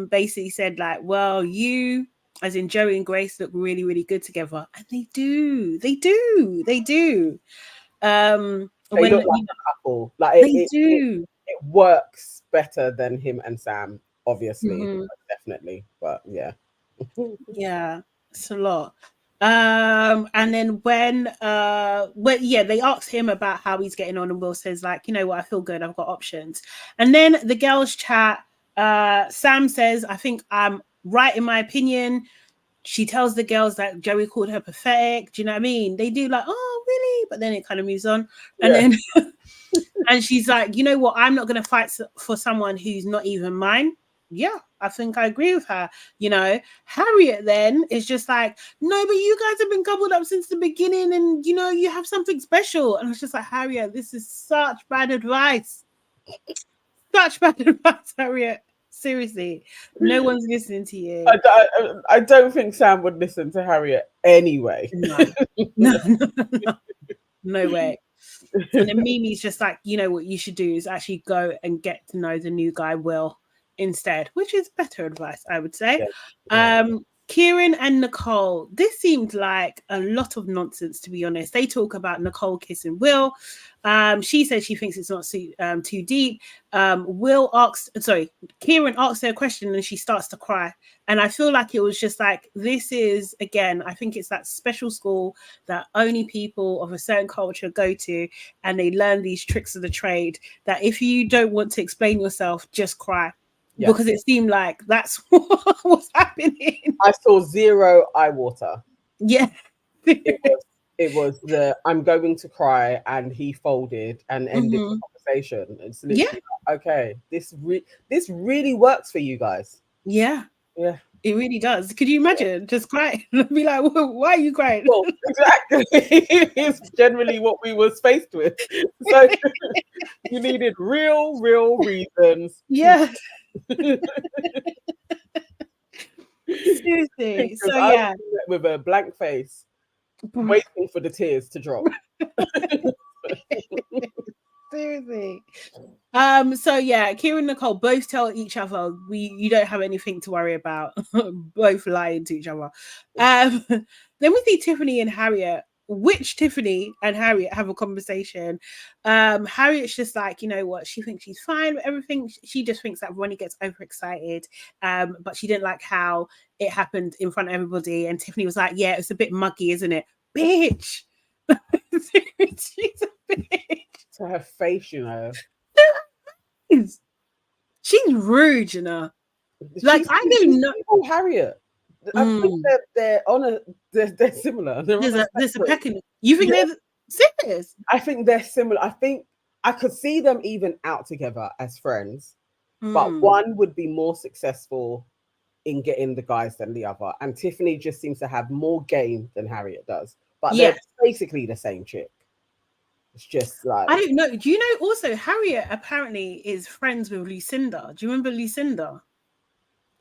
basically said, like, well, you, as in Joey and Grace, look really, really good together. And they do. They look like a couple. Like, it works better than him and Sam, obviously. Definitely. But yeah. Yeah, it's a lot. And then when yeah, they asked him about how he's getting on, and Will says like, you know what, I feel good, I've got options. And then the girls chat. Sam says, I think I'm right in my opinion. She tells the girls that Joey called her pathetic. Do you know what I mean? They do like, oh really, but then it kind of moves on. And then and she's like, you know what, I'm not going to fight for someone who's not even mine. Yeah, I think I agree with her. You know, Harriet then is just like, no, but you guys have been coupled up since the beginning, and you know, you have something special. And it's just like, Harriet, this is such bad advice. Such bad advice, Harriet. Seriously, no one's listening to you. I don't think Sam would listen to Harriet anyway. No way. And then Mimi's just like, you know what you should do is actually go and get to know the new guy, Will, instead, which is better advice, I would say. Kieran and Nicole, this seemed like a lot of nonsense, to be honest. They talk about Nicole kissing Will. She says she thinks it's not too deep. Kieran asks her a question and she starts to cry. And I feel like it was just like, this is, again, I think it's that special school that only people of a certain culture go to, and they learn these tricks of the trade that if you don't want to explain yourself, just cry. Yeah. Because it seemed like that's what was happening. I saw zero eye water. Yeah. It was the I'm going to cry, and he folded and ended the conversation. It's literally like, okay, this really works for you guys. Yeah. Yeah. It really does. Could you imagine just crying? Be like, well, why are you crying? Well, exactly. It's generally what we was faced with. So you needed real reasons. Yeah. Seriously. So yeah, with a blank face, waiting for the tears to drop. Seriously. So yeah, Kieran and Nicole both tell each other you don't have anything to worry about. Both lying to each other. Then we see Tiffany and Harriet, which Tiffany and Harriet have a conversation. Harriet's just like, you know what, she thinks she's fine with everything. She just thinks that Ronnie gets overexcited, but she didn't like how it happened in front of everybody. And Tiffany was like, yeah, it's a bit muggy, isn't it? Bitch. She's a bitch. To her face, you know. She's rude, you know. Like, I don't know. Harriet. I think they're similar. There's a pecking. You think they're serious? I think they're similar. I think I could see them even out together as friends, but one would be more successful in getting the guys than the other. And Tiffany just seems to have more game than Harriet does. But they're basically the same chick. It's just like, I don't know. Do you know also Harriet apparently is friends with Lucinda? Do you remember Lucinda?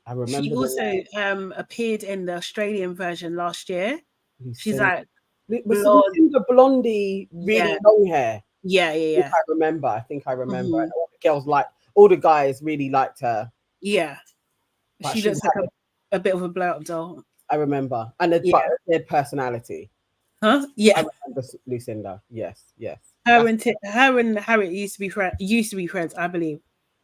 I remember. She also appeared in the Australian version last year. Lucinda. She's like Lucinda blondie, really long hair. Yeah. I think I remember. And all the girls all the guys really liked her. Yeah. But she looks like a bit of a blow-up doll. I remember. And their personality. Huh? Yeah. I remember Lucinda. Yes. Her and Harriet used to be friends, I believe.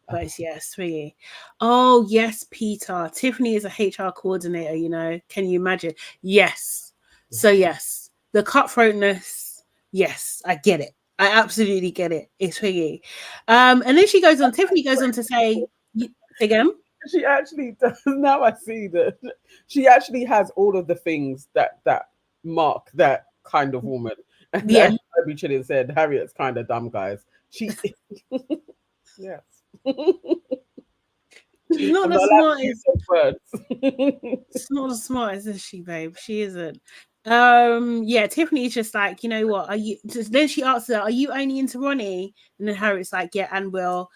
But yes, really. Oh yes, Peter. Tiffany is a HR coordinator, you know. Can you imagine? Yes. So yes, the cutthroatness. Yes, I get it. I absolutely get it. It's really. And then Tiffany goes on to say again. She actually does. Now I see that she actually has all of the things that mark that kind of woman. And Abby Chilling said, Harriet's kind of dumb, guys. She yes. She's not the smartest. She's not the smartest, is she, babe? She isn't. Tiffany's just like, you know what? Then she asks her, are you only into Ronnie? And then Harriet's like, yeah, and Will.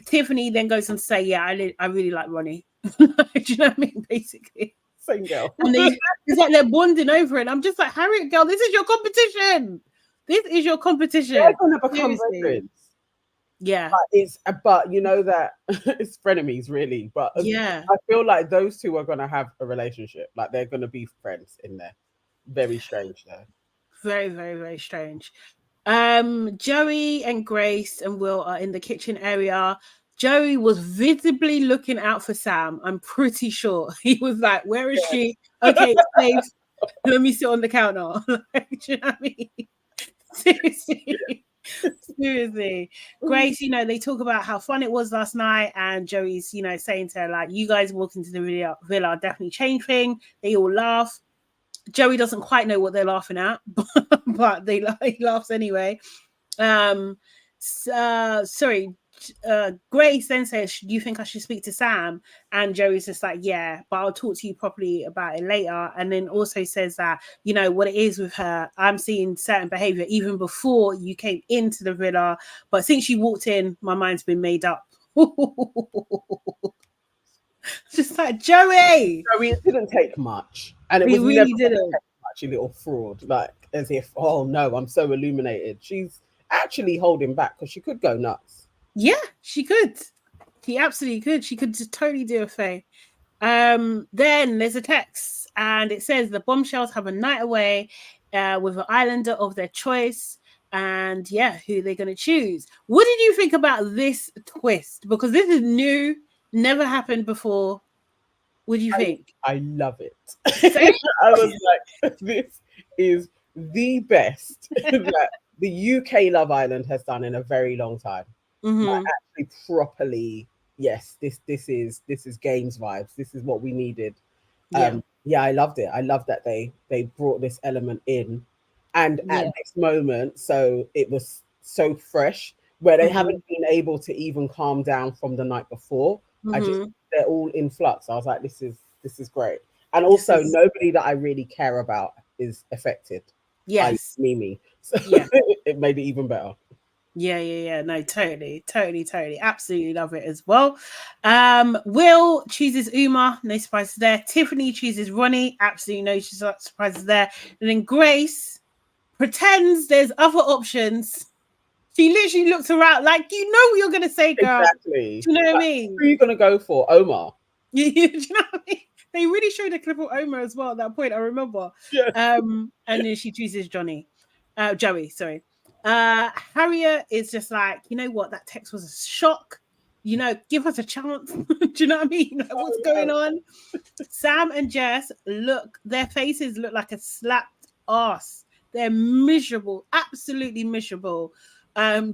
Tiffany then goes on to say, yeah, I really like Ronnie. Do you know what I mean? Basically. Same girl. And it's like they're bonding over it. I'm just like, Harriet, girl, this is your competition. This is your competition. They're gonna become friends. Yeah. But you know that it's frenemies, really. But I feel like those two are gonna have a relationship. Like they're gonna be friends in there. Very strange though. Very, very, very strange. Joey and Grace and Will are in the kitchen area. Joey was visibly looking out for Sam. I'm pretty sure he was like, "Where is she? Okay, it's safe. Let me sit on the counter. Like, do you know what I mean? Seriously. Seriously. Grace, you know, they talk about how fun it was last night, and Joey's, you know, saying to her, like, you guys walk into the villa definitely change things. They all laugh. Joey doesn't quite know what they're laughing at, but he laughs anyway. Sorry, Grace then says, do you think I should speak to Sam? And Joey's just like, yeah, but I'll talk to you properly about it later. And then also says that, you know, what it is with her, I'm seeing certain behavior even before you came into the villa, but since you walked in, my mind's been made up. Just like, Joey, it didn't take much, and it we was really never didn't. much. You little fraud, like as if, oh no, I'm so illuminated. She's actually holding back because she could go nuts. Yeah, she could. She absolutely could. She could just totally do a thing. Then there's a text, and it says the Bombshells have a night away with an islander of their choice, and yeah, who they're going to choose. What did you think about this twist? Because this is new, never happened before. What do you think? I love it. I was like, this is the best that the UK Love Island has done in a very long time. Like, actually properly, yes, this is games vibes. This is what we needed. Yeah, I loved it. I love that they brought this element in, and at this moment, so it was so fresh where they haven't been able to even calm down from the night before. They're all in flux. I was like, this is great. And also nobody that I really care about is affected. Yes. Mimi. So it made it even better. Yeah. No, totally. Absolutely love it as well. Will chooses Uma, no surprises there. Tiffany chooses Ronnie, absolutely no surprises there. And then Grace pretends there's other options. She literally looks around like, you know what you're going to say, girl. Exactly. Do you know what I mean? Who are you going to go for? Omar. Do you know what I mean? They really showed a clip of Omar as well at that point, I remember. Yeah. And then she chooses Joey, sorry. Harriet is just like, you know what, that text was a shock. You know, give us a chance. Do you know what I mean? Like, what's going on? Sam and Jess their faces look like a slapped ass. They're miserable, absolutely miserable.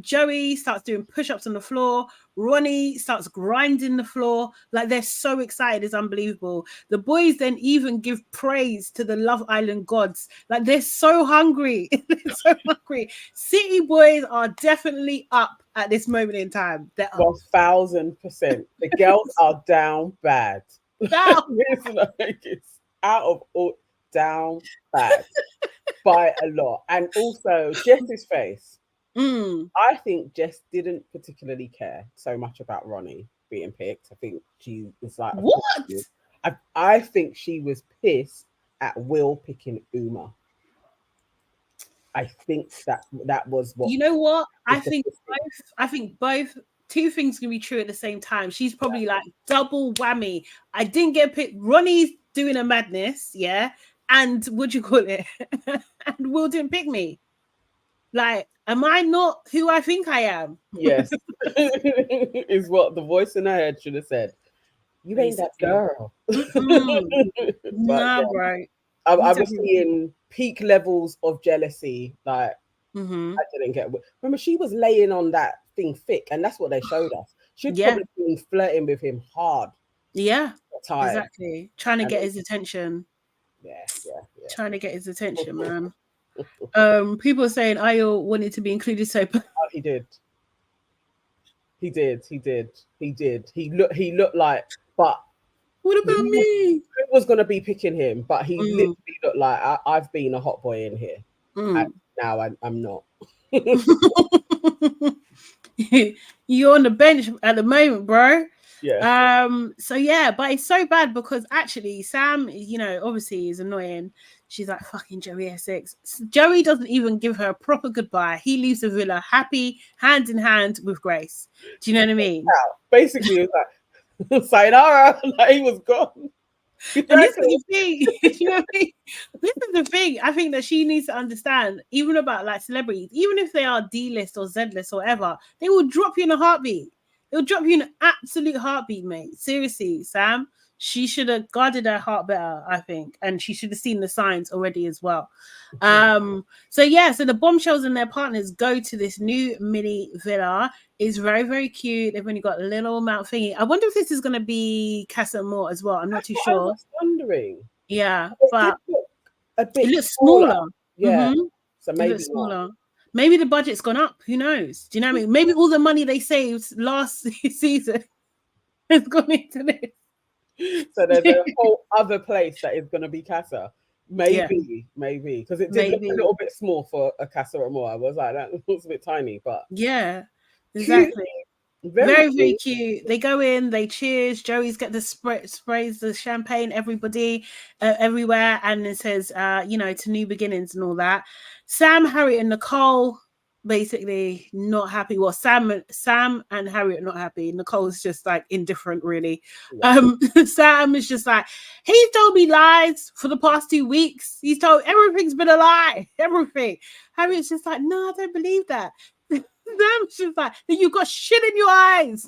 Joey starts doing push-ups on the floor. Ronnie starts grinding the floor. Like, they're so excited, it's unbelievable. The boys then even give praise to the Love Island gods. Like, they're so hungry. They're so hungry. City boys are definitely up at this moment in time. They're 1000%. The girls are down bad. Down. It's out of all, down bad by a lot. And also Jess's face. I think Jess didn't particularly care so much about Ronnie being picked. I think she was like, what? I think she was pissed at Will picking Uma. I think that was what. You know what? I think both. Two things can be true at the same time. She's probably like double whammy. I didn't get picked. Ronnie's doing a madness, yeah. And what do you call it? And Will didn't pick me. Like, am I not who I think I am? Yes. Is what the voice in her head should have said. You ain't that girl. Nah, bro. I was seeing peak levels of jealousy. Like, I didn't get. Remember, she was laying on that thing thick, and that's what they showed us. She'd probably been flirting with him hard. Yeah, exactly. Trying to get his attention. Yeah. Trying to get his attention, man. People are saying Ayo wanted to be included so bad. Oh, he did. He looked like, but what about me? Who was gonna be picking him? But he literally looked like I've been a hot boy in here. And now I'm not. You're on the bench at the moment, bro. Yeah. So yeah, but it's so bad because actually Sam, you know, obviously is annoying. She's like, fucking Joey Essex. Joey doesn't even give her a proper goodbye. He leaves the villa happy, hand in hand with Grace. Do you know what I mean? Basically, it was like, sayonara. Like, he was gone. And this is the thing. You know what I mean? This is the thing. I think that she needs to understand, even about like celebrities, even if they are D-list or Z-list or whatever, they will drop you in a heartbeat. It'll drop you an absolute heartbeat, mate. Seriously, Sam. She should have guarded her heart better, I think, and she should have seen the signs already as well. So yeah, so the Bombshells and their partners go to this new mini villa. It's very, very cute. They've only got a little amount thingy. I wonder if this is going to be Casa Amor as well. I'm not too I sure. was wondering. Yeah, It but did look a bit it looks smaller. Yeah, Mm-hmm. so It maybe looks not. smaller. Maybe the budget's gone up. Who knows? Do you know what I mean? Maybe all the money they saved last season has gone into this. So there's a whole other place that is going to be Casa. Maybe, because it did look a little bit small for a Casa Amor. I was like, that looks a bit tiny, but yeah, exactly. Very, very cute. They go in, they cheers. Joey's got the sprays the champagne, everybody, everywhere, and it says, to new beginnings and all that. Sam, Harriet, and Nicole basically not happy. Well, Sam and Harriet not happy. Nicole's just like indifferent, really. Yeah. Sam is just like, he's told me lies for the past 2 weeks. He's told everything's been a lie. Everything. Harriet's just like, no, I don't believe that. Sam's just like, you got shit in your eyes.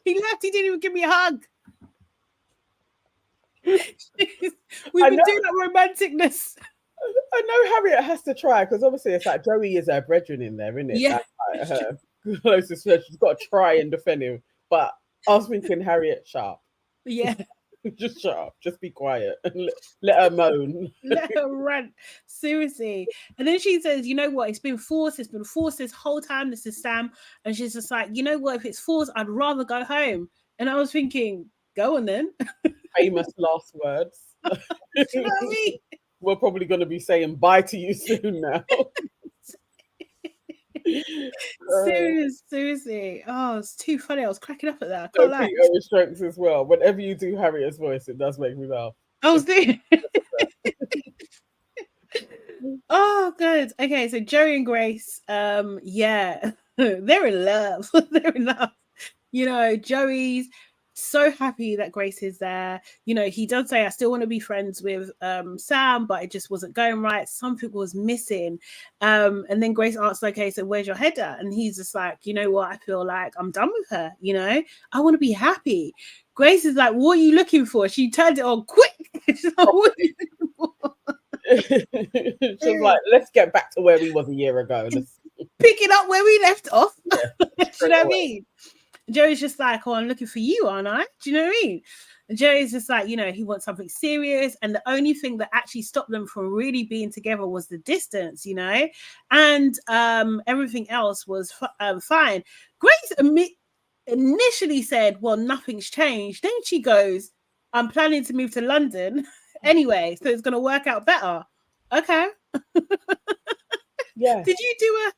He left, he didn't even give me a hug. We've been doing that romanticness. I know Harriet has to try, because obviously it's like Joey is her brethren in there, isn't it? Yeah. That's like her closest friend. She's got to try and defend him. But I was thinking Harriet sharp. Yeah. Just shut up. Just be quiet and let her moan. Let her rant. Seriously. And then she says, you know what? It's been forced. It's been forced this whole time. This is Sam. And she's just like, you know what? If it's forced, I'd rather go home. And I was thinking, go on then. Famous last words. You know what I mean? We're probably going to be saying bye to you soon now. Seriously. Oh, it's too funny. I was cracking up at that. I can't lie. Peter strengths as well. Whenever you do Harriet's voice, it does make me laugh. I was there. Oh, good. Okay, so Joey and Grace, yeah, they're in love. They're in love. You know, Joey's so happy that Grace is there. You know, he does say, I still want to be friends with Sam, but it just wasn't going right. Something was missing. And then Grace asks, okay, so where's your head at? And he's just like, you know what? I feel like I'm done with her. You know, I want to be happy. Grace is like, what are you looking for? She turned it on quick. She's like, what are you looking for? She's like, let's get back to where we was a year ago. Let's pick it up where we left off. Yeah, you know what I mean? Joey's just like, oh, I'm looking for you, aren't I? Do you know what I mean? And Joey's just like, you know, he wants something serious. And the only thing that actually stopped them from really being together was the distance, you know? And everything else was fine. Grace initially said, well, nothing's changed. Then she goes, I'm planning to move to London anyway, so it's going to work out better. Okay. Yeah. Did you do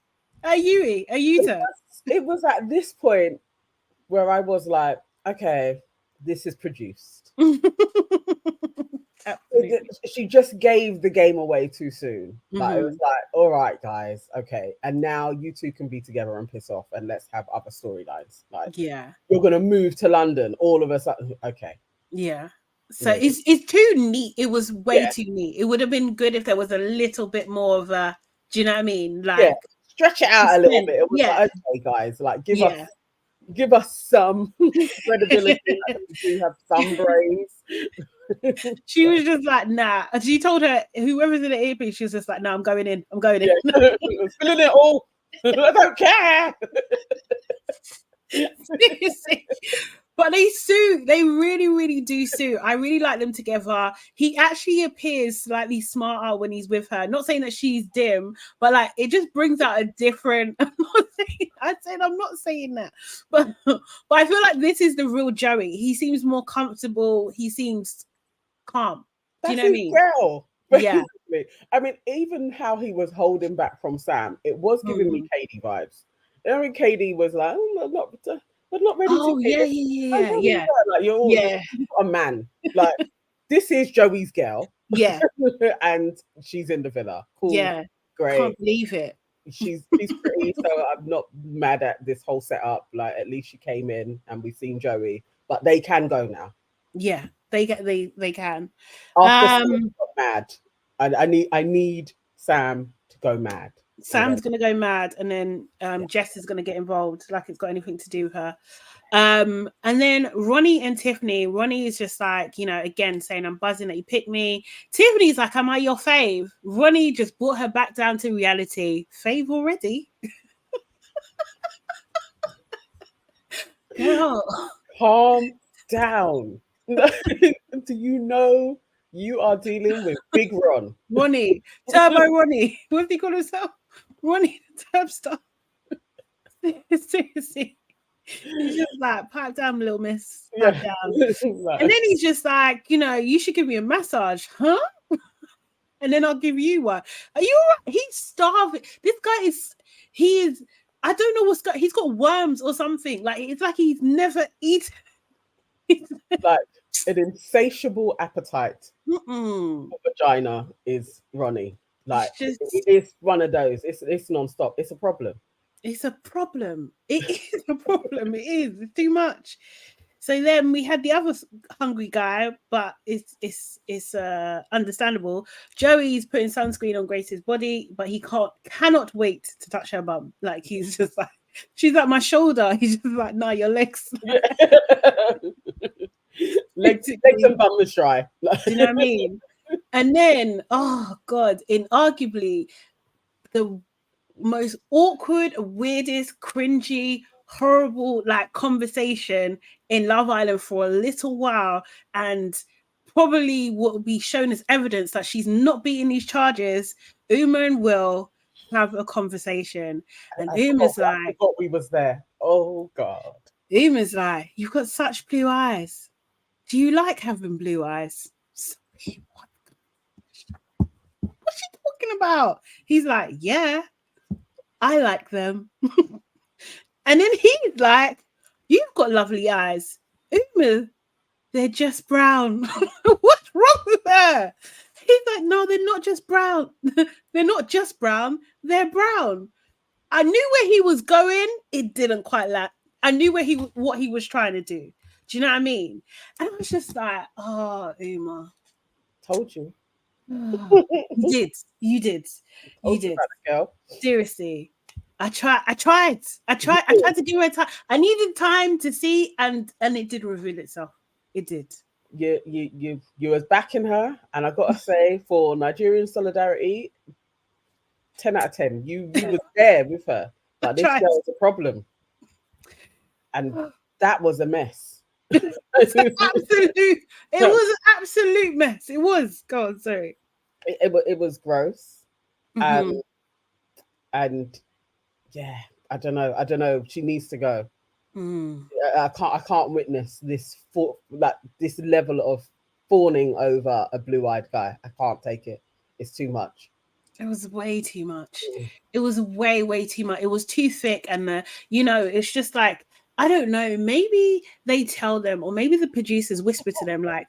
a Utah? It was at this point where I was like, okay, this is produced. She just gave the game away too soon. Like, it was like, all right, guys, okay, and now you two can be together and piss off, and let's have other storylines. Like, yeah, you're gonna move to London, all of us. Okay, yeah. So it's too neat. It was way too neat. It would have been good if there was a little bit more of a. Do you know what I mean? Like, stretch it out a little bit. It was like, okay, guys, like give us some credibility. Like, we do have some brains. She was just like, nah. And she told her, whoever's in the earpiece, she was just like, no, I'm going in. I'm going in. Filling it all. I don't care. Seriously. But they suit. They really, really do suit. I really like them together. He actually appears slightly smarter when he's with her. Not saying that she's dim, but like it just brings out a different. I'm not saying that, but I feel like this is the real Joey. He seems more comfortable. He seems calm. Do you know what I mean? Girl. Yeah. I mean, even how he was holding back from Sam, it was giving me Katie vibes. I mean, Katie was like, oh, not ready to yeah. Like, you're a man. Like, this is Joey's girl. Yeah. And she's in the villa. Cool. Yeah. Great. Can't believe it. She's pretty, so I'm not mad at this whole setup. Like, at least she came in and we've seen Joey. But they can go now. Yeah, they can. After Sam got mad. I need Sam to go mad. Sam's gonna go mad, and then Jess is gonna get involved, like it's got anything to do with her. And then Ronnie and Tiffany. Ronnie is just like, again saying, I'm buzzing that you picked me. Tiffany's like, am I your fave? Ronnie just brought her back down to reality. Fave already? Girl, calm down. Do you know you are dealing with Big Ron? Ronnie, Turbo Ronnie. What do you call himself? Ronnie the Turbstar. Seriously. He's just like, pipe down, little miss. Pipe down. And then he's just like, you should give me a massage, huh? And then I'll give you one. Are you all right? He's starving. This guy is, I don't know what's got, he's got worms or something. Like, it's like he's never eaten. Like an insatiable appetite for vagina is Ronnie. Like, it's one of those. It's non-stop. It's a problem. It's a problem. It is a problem. It is. It's too much. So then we had the other hungry guy, but it's understandable. Joey's putting sunscreen on Grace's body, but he cannot wait to touch her bum. Like, he's just like, she's at my shoulder. He's just like, nah, your legs. legs and bum was dry. Do you know what I mean? And then, oh God, in arguably the most awkward, weirdest, cringy, horrible conversation in Love Island for a little while, and probably will be shown as evidence that she's not beating these charges. Uma and Will have a conversation, and Uma's like, I thought we was there. Oh God. Uma's like, you've got such blue eyes. Do you like having blue eyes? What's she talking about? He's like, yeah, I like them. And then he's like, you've got lovely eyes. Uma, they're just brown. What's wrong with her? He's like, no, they're not just brown. They're not just brown. They're brown. I knew where he was going. It didn't quite land. I knew what he was trying to do. Do you know what I mean? And I was just like, oh, Uma. Told you. You did. Girl. Seriously. I tried to give her time. I needed time to see, and it did reveal itself. It did. You was backing her, and I gotta say, for Nigerian solidarity, 10 out of 10. You was there with her. But this girl was a problem. And that was a mess. It was an absolute mess. It was. Go on, sorry. It was gross. Mm-hmm. And yeah, I don't know. She needs to go. Mm. I can't witness this this level of fawning over a blue-eyed guy. I can't take it. It's too much. It was way too much. It was way too much. It was too thick, and it's just like, I don't know, maybe they tell them, or maybe the producers whisper to them, like,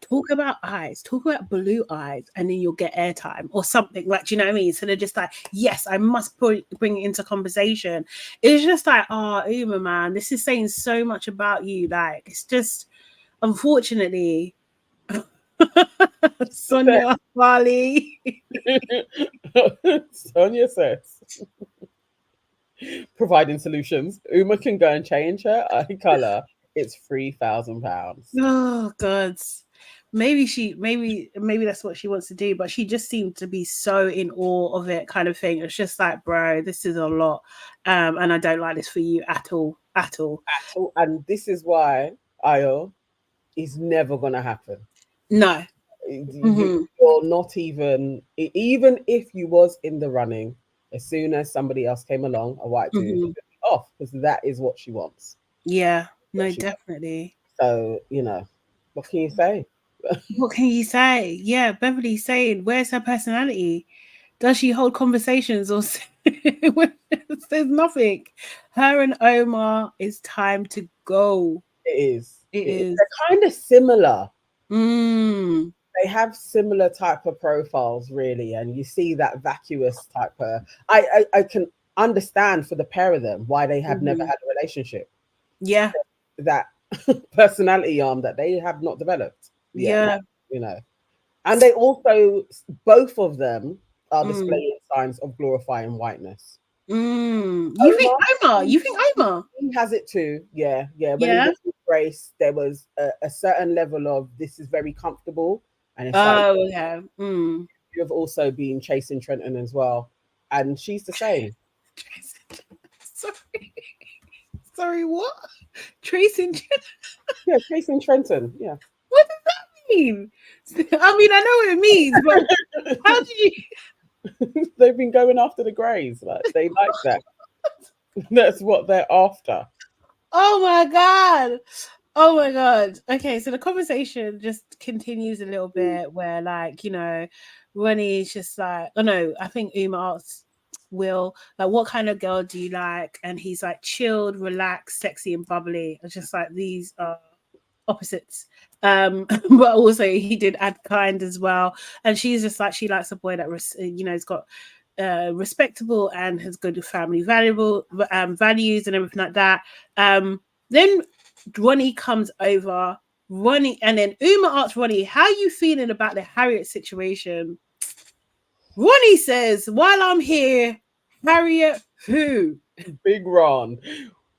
talk about eyes, talk about blue eyes, and then you'll get airtime or something. Like, do you know what I mean? So they're just like, yes, I must bring it into conversation. It's just like, oh, Uma, man, this is saying so much about you. Like, it's just, unfortunately, Sonia Farley. Sonia says, providing solutions. Uma can go and change her eye color. It's £3,000. Oh God. Maybe that's what she wants to do, but she just seemed to be so in awe of it, kind of thing. It's just like, bro, this is a lot. And I don't like this for you at all. And this is why Ayo is never gonna happen. No. You're not even if you was in the running, as soon as somebody else came along, a white dude, off, because that is what she wants. Yeah, no, definitely. So, what can you say? What can you say? Yeah, Beverly's saying, where's her personality? Does she hold conversations or there's nothing? Her and Omar, it's time to go. It is. They're kind of similar. They have similar type of profiles, really, and you see that vacuous type of. I can understand for the pair of them why they have never had a relationship. Yeah, that personality arm that they have not developed. Yeah, and they also, both of them are displaying signs of glorifying whiteness. You think Omar? You think Omar? He has it too. Yeah. When he Yeah. was with Grace, there was a certain level of this is very comfortable, and it's like Oh, yeah. you have also been chasing Trenton as well, and she's the same. Sorry, what? Tracing? Yeah, chasing Trenton. Yeah. What does that mean? I mean, I know what it means, but how did you? They've been going after the Greys. Like they like that. That's what they're after. Oh my god. Oh my god. Okay, so the conversation just continues a little bit where, like, you know, Ronnie's just like, oh no, I think Uma asks Will, like, what kind of girl do you like? And he's like, chilled, relaxed, sexy, and bubbly. It's just like these are opposites. But also he did add kind as well. And she's just like, she likes a boy that you know, has got respectable and has good family valuable values and everything like that. Then Ronnie comes over. Ronnie, and then Uma asks Ronnie, how are you feeling about the Harriet situation? Ronnie says, while I'm here, Harriet who? Big Ron.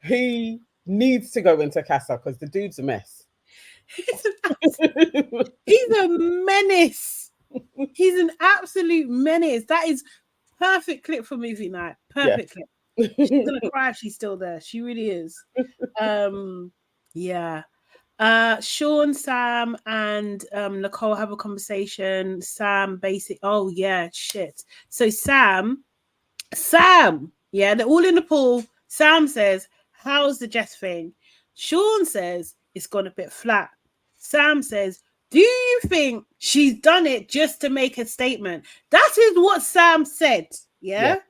He needs to go into Casa because the dude's a mess. He's a menace. He's an absolute menace. That is perfect clip for movie night. Perfect clip. She's gonna cry if she's still there. She really is. Yeah. Sean, Sam, and Nicole have a conversation. Sam oh yeah, shit. So Sam, yeah, they're all in the pool. Sam says, how's the Jess thing? Sean says it's gone a bit flat. Sam says, do you think she's done it just to make a statement? That is what Sam said. Yeah.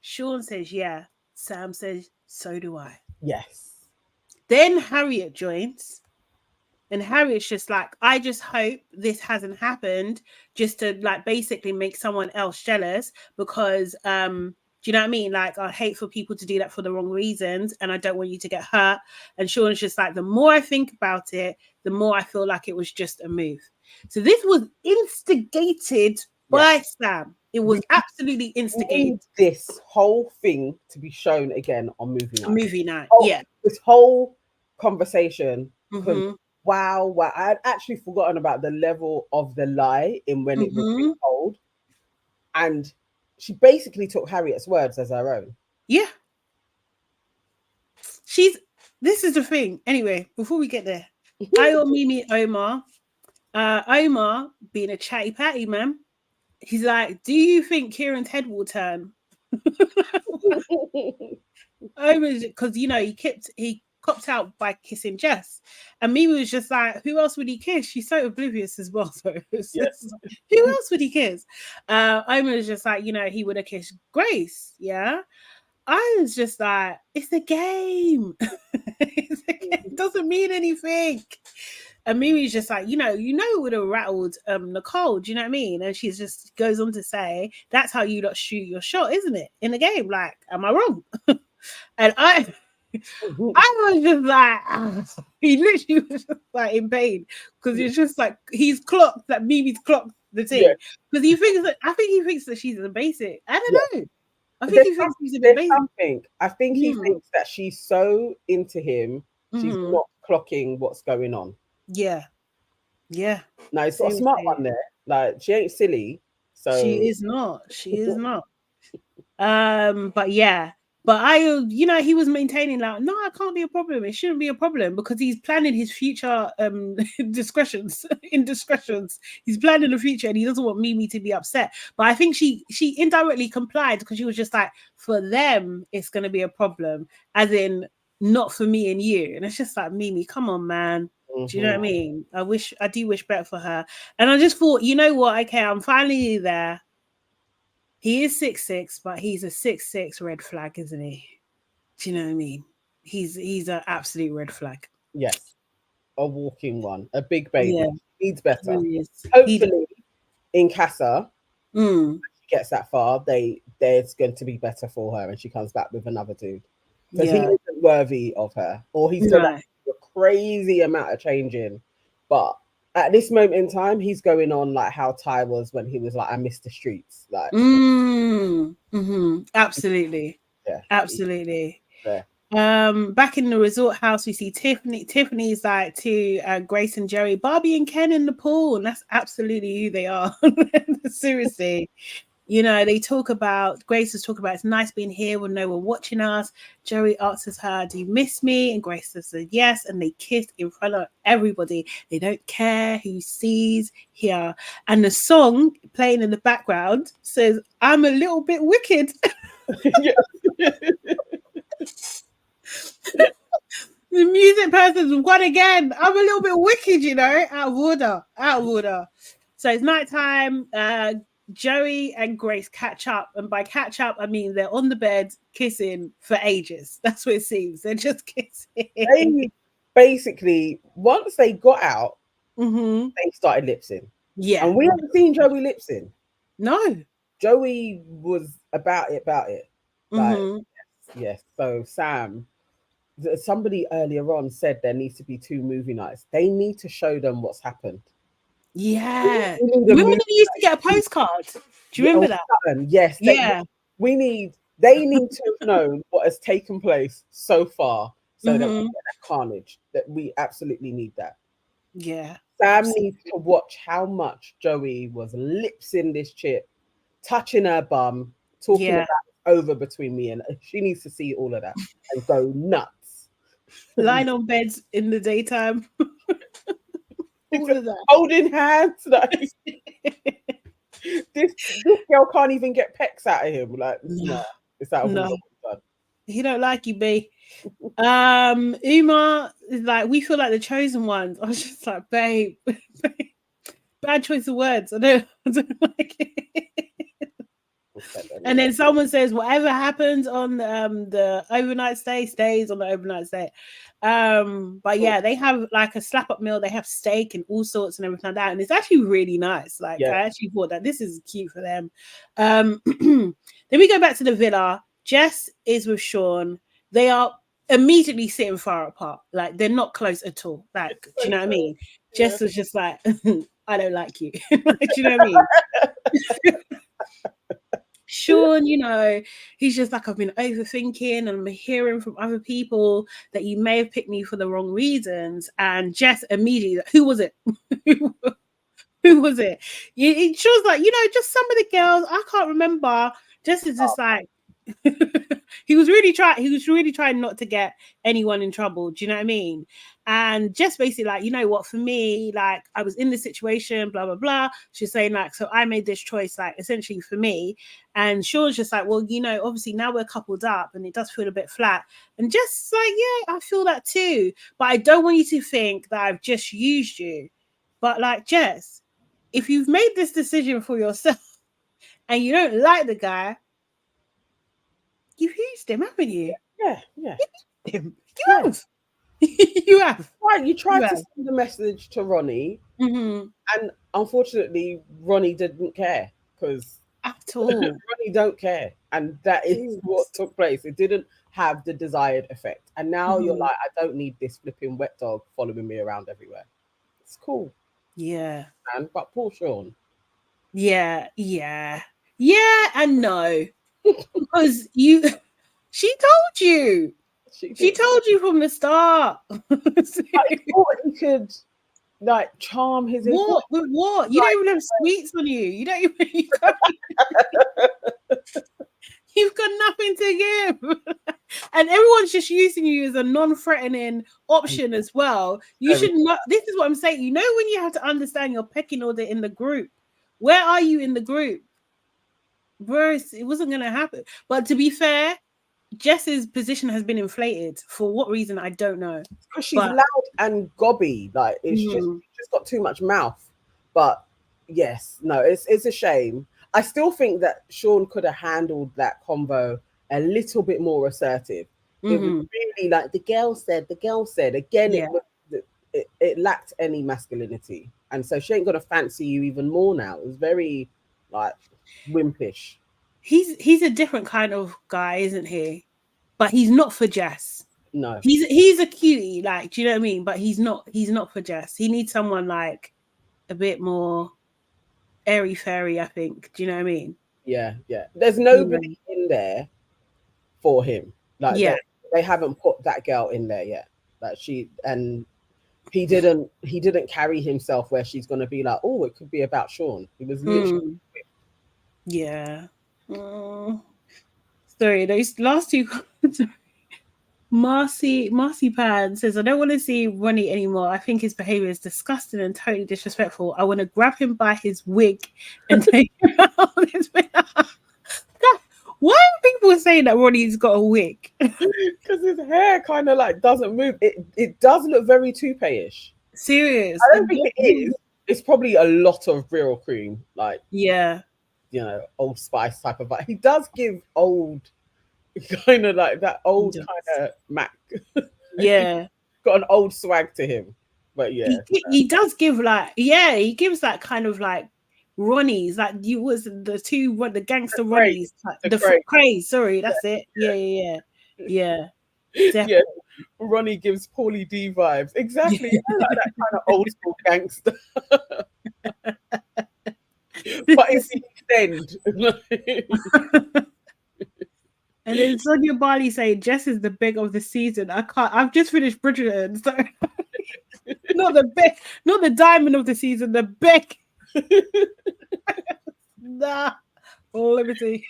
Sean says, yeah. Sam says, so do I. Yes. Then Harriet joins. And Harriet's just like, I just hope this hasn't happened just to, like, basically make someone else jealous because, do you know what I mean? Like, I hate for people to do that for the wrong reasons and I don't want you to get hurt. And Sean's just like, the more I think about it, the more I feel like it was just a move. So this was instigated by Sam. It was absolutely instigated. This whole thing to be shown again on movie night. Movie night, yeah. This whole conversation. Mm-hmm. Wow. I had actually forgotten about the level of the lie in when it was being told. And she basically took Harriet's words as her own. Yeah. This is the thing. Anyway, before we get there, Mimi Omar. Omar, being a chatty patty man, he's like, do you think Kieran's head will turn? Omar, because, you know, he copped out by kissing Jess. And Mimi was just like, who else would he kiss? She's so oblivious as well. So who else would he kiss? Omar was just like, you know, he would have kissed Grace. Yeah. I was just like, it's a game. It doesn't mean anything. And Mimi's just like, you know, it would have rattled Nicole. Do you know what I mean? And she just goes on to say, that's how you lot shoot your shot, isn't it? In the game. Like, am I wrong? And I was just like, he literally was just like in pain because it's just like he's clocked that Mimi's clocked the thing because he thinks that I think he thinks that she's a basic. I don't know. I think he thinks she's a bit basic. I think he thinks that she's so into him, she's not clocking what's going on. Yeah. No, it's got a smart one there. Like she ain't silly. So she is not. But yeah. But you know, he was maintaining like, no, it can't be a problem. It shouldn't be a problem because he's planning his future indiscretions. He's planning the future and he doesn't want Mimi to be upset. But I think she indirectly complied because she was just like, for them, it's going to be a problem, as in not for me and you. And it's just like, Mimi, come on, man. Do you know what I mean? I do wish better for her. And I just thought, you know what? Okay, I'm finally there. He is 6'6", but he's a 6'6" red flag, isn't he? Do you know what I mean? He's an absolute red flag. Yes. A walking one. A big baby. Yeah. Needs better. Really hopefully in Casa, she gets that far, there's going to be better for her and she comes back with another dude. Because he isn't worthy of her. Or he's done a crazy amount of changing. But at this moment in time, he's going on like how Ty was when he was like, I miss the streets. Like, Absolutely. yeah, Absolutely. yeah. Back in the resort house, we see Tiffany's like to Grace and Jerry, Barbie and Ken in the pool, and that's absolutely who they are. Seriously. You know, they talk about, Grace is talking about, it's nice being here when no one watching us. Jerry asks her, do you miss me? And Grace says yes, and they kiss in front of everybody. They don't care who sees here. And the song playing in the background says, I'm a little bit wicked. The music person's won again. I'm a little bit wicked, you know, out of order. So it's nighttime. Joey and Grace catch up, and by catch up, I mean they're on the bed kissing for ages. That's what it seems. They're just kissing. They basically, once they got out, they started lip-syncing. Yeah. And we haven't seen Joey lip-sync. No. Joey was about it. Like, yes. So Sam, somebody earlier on said there needs to be 2 movie nights. They need to show them what's happened. Yeah. Remember when they used to get a postcard? Do you remember that? Yes. Yeah. They need to have known what has taken place so far, so that we get that carnage. That we absolutely need that. Yeah. Sam needs to watch how much Joey was lip-syncing this chick, touching her bum, talking about over between me and her. She needs to see all of that and go nuts. Lying on beds in the daytime. All of that. Holding hands. Like, this girl can't even get pecks out of him. Like, no, it's out of no. He don't like you, B. Umar is like, we feel like the chosen ones. I was just like, babe. Bad choice of words. I don't like it. And then someone says, whatever happens on the overnight stay stays on the overnight stay. But yeah, they have like a slap up meal. They have steak and all sorts and everything like that. And it's actually really nice. Like, I actually thought that this is cute for them. Then we go back to the villa. Jess is with Sean. They are immediately sitting far apart. Like, they're not close at all. Like, do you know what I mean? Yeah. Jess was just like, I don't like you. Like, do you know what I mean? Sean, you know, he's just like, I've been overthinking and I'm hearing from other people that you may have picked me for the wrong reasons. And Jess immediately, who was it? Who was it? She was like, you know, just some of the girls, I can't remember. Jess is just like, he was really trying not to get anyone in trouble. Do you know what I mean? And just basically like, you know what, for me, like I was in this situation, blah, blah, blah. She's saying like, so I made this choice, like essentially for me. And Sean's just like, well, you know, obviously now we're coupled up and it does feel a bit flat. And just like, yeah, I feel that too. But I don't want you to think that I've just used you. But like, Jess, if you've made this decision for yourself and you don't like the guy, you've used him, haven't you? Yeah. You have. You have. Right, you tried to send a message to Ronnie, and unfortunately, Ronnie didn't care because at all. Ronnie don't care, and that is what took place. It didn't have the desired effect, and now you're like, I don't need this flipping wet dog following me around everywhere. It's cool, man, but poor Sean. Yeah, and no, because she told you. She told you from the start. I thought he could like charm his. What? With what? You don't even have sweets on you. You don't even. You've got nothing to give, and everyone's just using you as a non-threatening option as well. You should not. This is what I'm saying. You know when you have to understand your pecking order in the group. Where are you in the group, bro? It wasn't going to happen. But to be fair, Jess's position has been inflated. For what reason, I don't know. Because she's loud and gobby. Like, it's just got too much mouth. But yes, no, it's a shame. I still think that Sean could have handled that convo a little bit more assertive. It was really like the girl said. Again, it lacked any masculinity. And so she ain't gonna fancy you even more now. It was very like wimpish. He's a different kind of guy, isn't he? But he's not for Jess. No. He's a cutie, like, do you know what I mean? But he's not for Jess. He needs someone like a bit more airy fairy, I think. Do you know what I mean? Yeah. There's nobody in there for him. Like Yeah. they haven't put that girl in there yet. Like he didn't carry himself where she's gonna be like, oh, it could be about Sean. He was literally Yeah. Oh. Sorry, those last two comments. Marcy Pan says, I don't want to see Ronnie anymore. I think his behaviour is disgusting and totally disrespectful. I want to grab him by his wig and take him out on his wig. Why are people saying that Ronnie's got a wig? Because his hair kind of like doesn't move. It does look very toupee-ish. Serious. I don't think it is. It's probably a lot of real cream, like Old Spice type of vibe. He does give old, kind of like that old kind of Mac. Yeah, got an old swag to him. But yeah, he does give like he gives that kind of like Ronnie's, like you was the gangster Ronnie's, the craze. Sorry, that's it. Yeah. Yeah, Ronnie gives Paulie D vibes. Exactly, like that kind of old school gangster. But it's the extend. And then Sonia Barley saying Jess is the big of the season. I've just finished Bridgerton, so not the big, not the diamond of the season, the big. Nah. Let me see.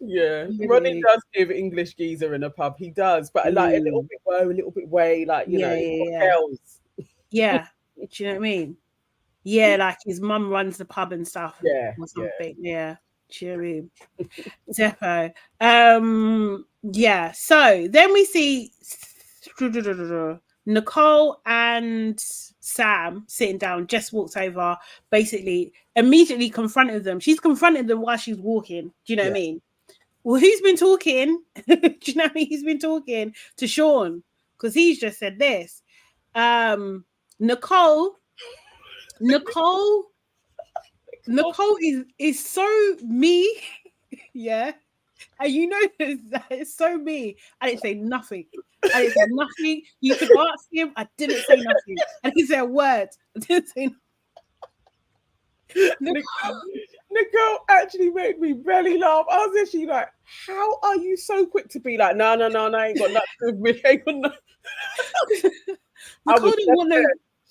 Yeah, Ronnie does give English geezer in a pub. He does, but like a little bit low, a little bit way, like you know, yeah. Do you know what I mean? Yeah, like his mum runs the pub and stuff. Yeah, or something. Yeah. Do you know what I mean? Defo. Yeah. So then we see Nicole and Sam sitting down. Jess walks over, basically immediately confronted them. She's confronted them while she's walking. Do you know what I mean? Well, who's been talking? Do you know what I mean? He's been talking to Sean because he's just said this. Nicole is so me. Yeah. And you know that it's so me. I didn't say nothing. You could ask him. I didn't say nothing. I didn't say a word. I didn't say nothing. Nicole actually made me belly laugh. I was actually like, how are you so quick to be like, no, I ain't got nothing with me. Nicole didn't want no.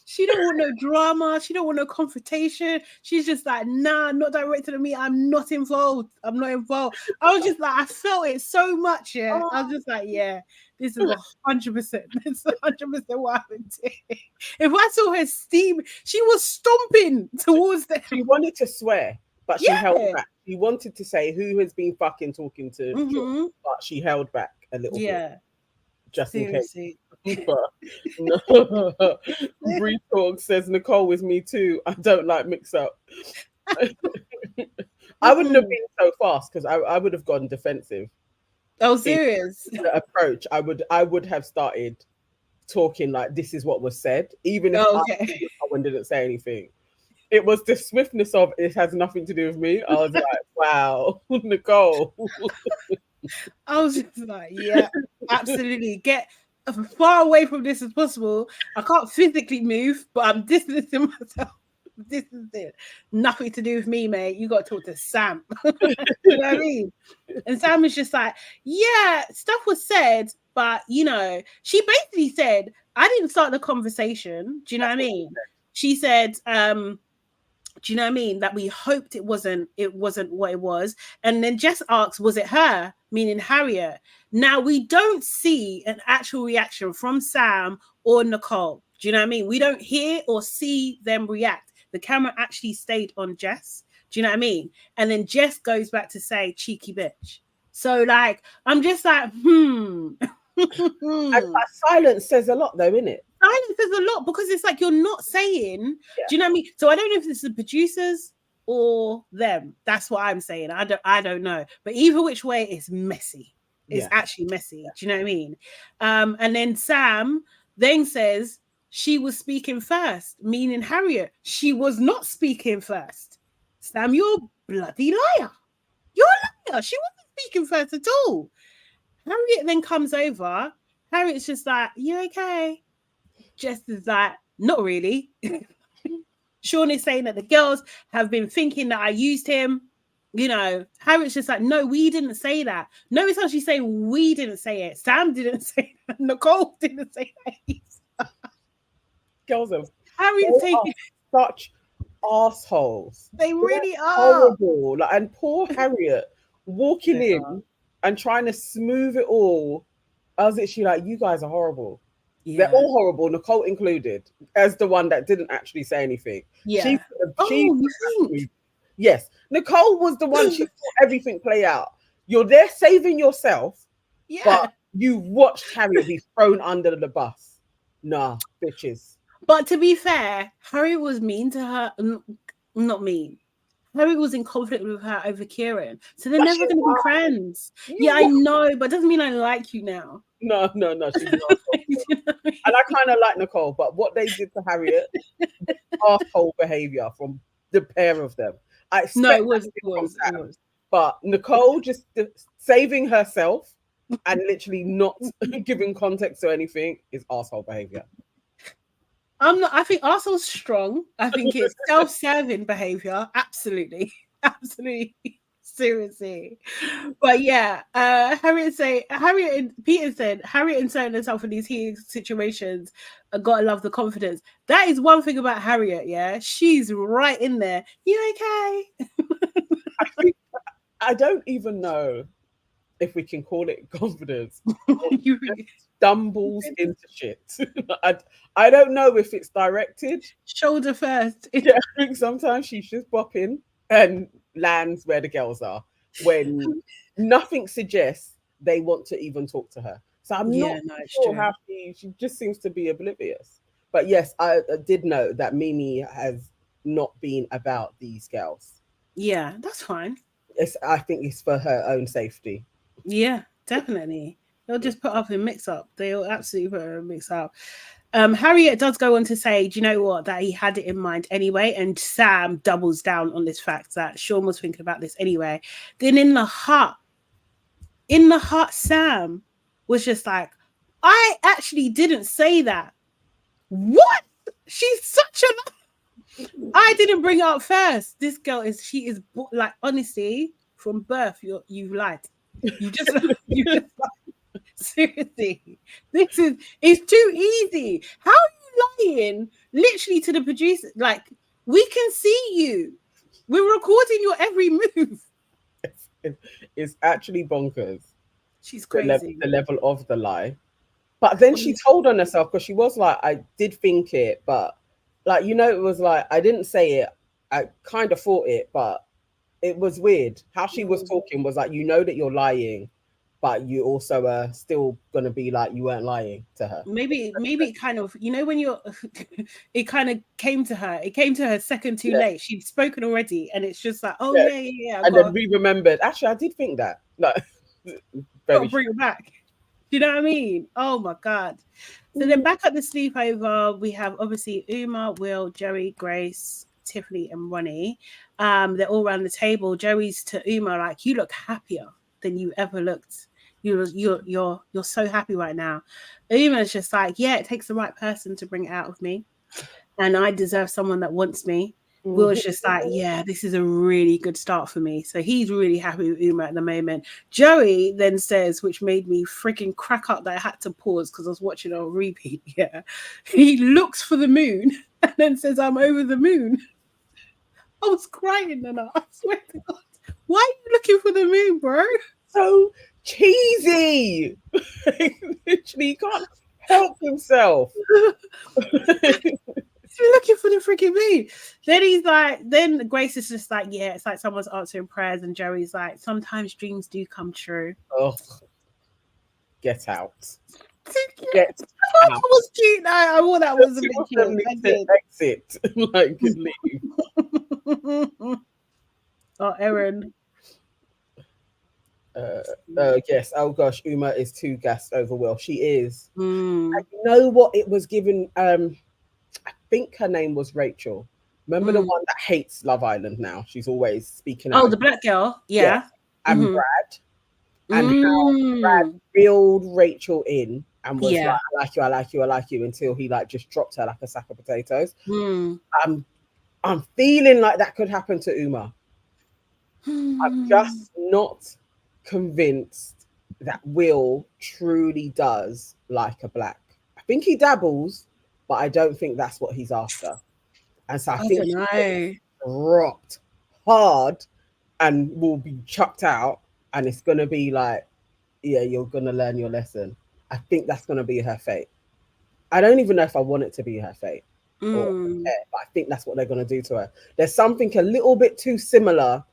She don't want no drama. She don't want no confrontation. She's just like, nah, not directed at me. I'm not involved. I was just like, I felt it so much. Yeah, I was just like, yeah, this is 100%. This is 100% what happened to her. If I saw her steam, she was stomping towards them. She wanted to swear, but she held back. She wanted to say who has been fucking talking to John, but she held back a little bit. Just seriously. In case. No. Bree Talk says Nicole with me too. I don't like mix up. I wouldn't have been so fast because I would have gone defensive. Oh, serious? The approach, I would have started talking like this is what was said, even if someone didn't say anything. It was the swiftness of it has nothing to do with me. I was like, wow, Nicole. I was just like, yeah, absolutely. Get as far away from this as possible. I can't physically move, but I'm distancing myself. This is it. Nothing to do with me, mate. You got to talk to Sam. You know what I mean? And Sam was just like, yeah, stuff was said, but you know, she basically said, I didn't start the conversation. Do you know what I mean? She said, do you know what I mean? That we hoped it wasn't what it was. And then Jess asks, was it her? Meaning Harriet. Now we don't see an actual reaction from Sam or Nicole. Do you know what I mean? We don't hear or see them react. The camera actually stayed on Jess. Do you know what I mean? And then Jess goes back to say, cheeky bitch. So like, I'm just like, And that silence says a lot though, innit? Silence says a lot because it's like you're not saying, do you know what I mean? So I don't know if it's the producers or them. That's what I'm saying. I don't know. But either which way, it's messy. It's actually messy. Do you know what I mean? And then Sam then says she was speaking first, meaning Harriet. She was not speaking first. Sam, you're a bloody liar. You're a liar. She wasn't speaking first at all. Harriet then comes over. Harriet's just like, you okay? Jess is like, not really. Sean is saying that the girls have been thinking that I used him. You know, Harriet's just like, no, we didn't say that. Notice how she's saying we didn't say it. Sam didn't say that. Nicole didn't say that. Girls are Harriet's taking such assholes. They really are horrible. Like, and poor Harriet walking in and trying to smooth it all. I was literally like, you guys are horrible. Yeah. They're all horrible, Nicole included, as the one that didn't actually say anything. Yeah. Yes, Nicole was the one. She saw everything play out. You're there saving yourself, but you watched Harriet be thrown under the bus. Nah, bitches. But to be fair, Harriet was mean to her. Not mean. Harriet was in conflict with her over Kieran. So they're never going to be friends. Yeah, I know, but it doesn't mean I like you now. No, she's not. And I kind of like Nicole, but what they did to Harriet, asshole behaviour from the pair of them. It was. But Nicole just saving herself and literally not giving context to anything is asshole behaviour. I think arsehole's strong. I think it's self-serving behaviour. Absolutely. Seriously. But yeah, Harriet and Peter said, Harriet inserting herself in these heated situations, gotta love the confidence. That is one thing about Harriet, yeah. She's right in there. You okay? I don't even know if we can call it confidence. Stumbles into shit. I don't know if it's directed. Shoulder first. Yeah, I think sometimes she's just bopping and lands where the girls are when nothing suggests they want to even talk to her. So I'm not sure how she just seems to be oblivious. But yes, I did know that Mimi has not been about these girls. Yeah, that's fine. I think it's for her own safety. Yeah, definitely. They'll just put up a mix-up. They'll absolutely put a mix-up. Harriet does go on to say, do you know what, that he had it in mind anyway, and Sam doubles down on this fact that Sean was thinking about this anyway. Then in the heart, Sam was just like, I actually didn't say that. What? She's such a... I didn't bring it up first. This girl she is like, honestly, from birth, you've lied. You just lied. Seriously, it's too easy. How are you lying literally to the producer? Like, we can see you. We're recording your every move. It's actually bonkers. She's crazy. The level of the lie. But then she told on herself, because she was like, I did think it, but like, it was like, I didn't say it. I kind of thought it, but it was weird. How she was talking was like, that you're lying, but you also are still going to be like, you weren't lying to her. Maybe it kind of, when you're, it kind of came to her. It came to her second too late. She'd spoken already. And it's just like, yeah. And then we remembered, actually, I did think that. Like, bring it back. Do you know what I mean? Oh my God. So then back at the sleepover, we have obviously Uma, Will, Joey, Grace, Tiffany, and Ronnie. They're all around the table. Joey's to Uma like, you look happier than you ever looked. You're so happy right now. Uma's just like, yeah, it takes the right person to bring it out of me, and I deserve someone that wants me. Will's just like, yeah, this is a really good start for me. So he's really happy with Uma at the moment. Joey then says, which made me freaking crack up that I had to pause because I was watching on repeat. Yeah, he looks for the moon and then says, I'm over the moon. I was crying, Nana. I swear to God. Why are you looking for the moon, bro? So cheesy. Literally, he can't help himself. He's looking for the freaking moon. Then he's like, then Grace is just like, yeah, it's like someone's answering prayers, and Joey's like, sometimes dreams do come true. Oh, get out. That was cute. I thought that was a bit cute. Exit. Like, leave. Oh, Erin. Yes. Oh gosh, Uma is too gassed over Will. She is. And you know what? It was given. I think her name was Rachel. Remember the one that hates Love Island now? She's always speaking out. Oh, the black girl. Yeah. And Brad. And how Brad reeled Rachel in and was like, I like you, until he like just dropped her like a sack of potatoes. I'm feeling like that could happen to Uma. I'm just not convinced that Will truly does like a black. I think he dabbles, but I don't think that's what he's after. And so I I think don't she's know. dropped hard and will be chucked out. And it's going to be like, yeah, you're going to learn your lesson. I think that's going to be her fate. I don't even know if I want it to be her fate or Mm. but I think that's what they're going to do to her. There's something a little bit too similar.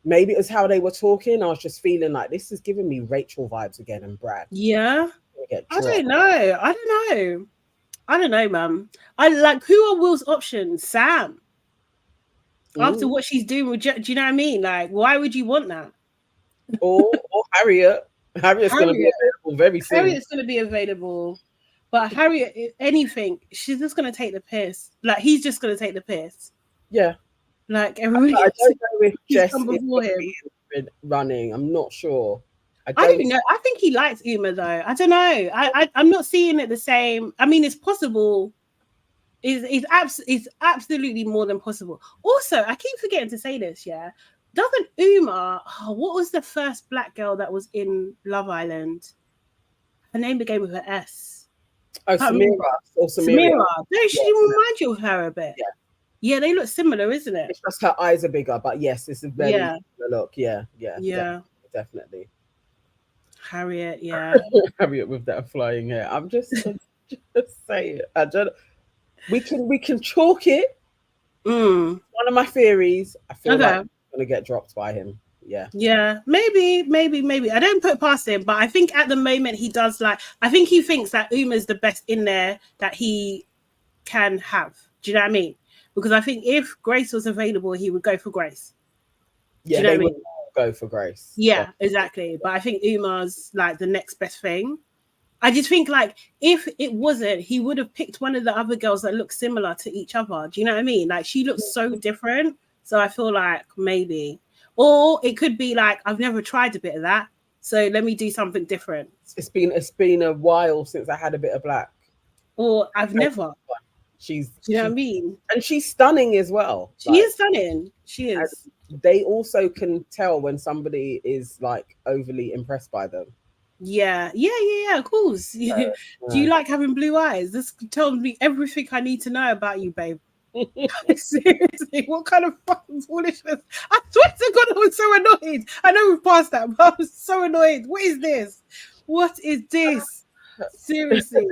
Maybe it was how they were talking. I was just feeling like this is giving me Rachel vibes again and Brad. Yeah. Get I dropped. don't know. I don't know. I don't know, mum. I like, who are Will's options? Sam. After Mm. what she's doing with do you know what I mean? Like, why would you want that? Or Harriet. Harriet's going to be Harriet. available very soon. Harriet's going to be available. But Harriet, if anything, she's just going to take the piss. Like, he's just going to take the piss. Yeah. Like, everybody I don't know if he's Jess come is before him. running. I'm not sure. I don't know. I think he likes Uma, though. I don't know. I'm not seeing it the same. I mean, it's possible. It's absolutely more than possible. Also, I keep forgetting to say this, yeah. Doesn't Uma, what was the first black girl that was in Love Island? Her name began with an S. Oh, Samira. Or Samira. No, she Yeah. remind you of her a bit. Yeah. Yeah, they look similar, isn't it? It's just her eyes are bigger, but yes, it's a very Yeah. similar look. Yeah. Definitely. Harriet, yeah. Harriet with that flying hair. I'm just saying. I don't. We can chalk it. Mm. One of my theories. I feel Okay. like I'm gonna get dropped by him. Yeah. Yeah, maybe. I don't put it past him, but I think at the moment he does like. I think he thinks that Uma's the best in there that he can have. Do you know what I mean? Because I think if Grace was available, he would go for Grace. Yeah, Do you know they what I would mean? go for Grace. Yeah, exactly. But I think Uma's like the next best thing. I just think like if it wasn't, he would have picked one of the other girls that look similar to each other. Do you know what I mean? Like she looks so different. So I feel like maybe. Or it could be like, I've never tried a bit of that. So let me do something different. It's been a while since I had a bit of black. Or I've never. Do you know what I mean? And she's stunning as well. She is stunning. She is. They also can tell when somebody is like overly impressed by them. Yeah, of course. Do you like having blue eyes? This tells me everything I need to know about you, babe. Seriously, what kind of fucking foolishness? I swear to God, I was so annoyed. I know we've passed that, but I was so annoyed. What is this? What is this? Seriously,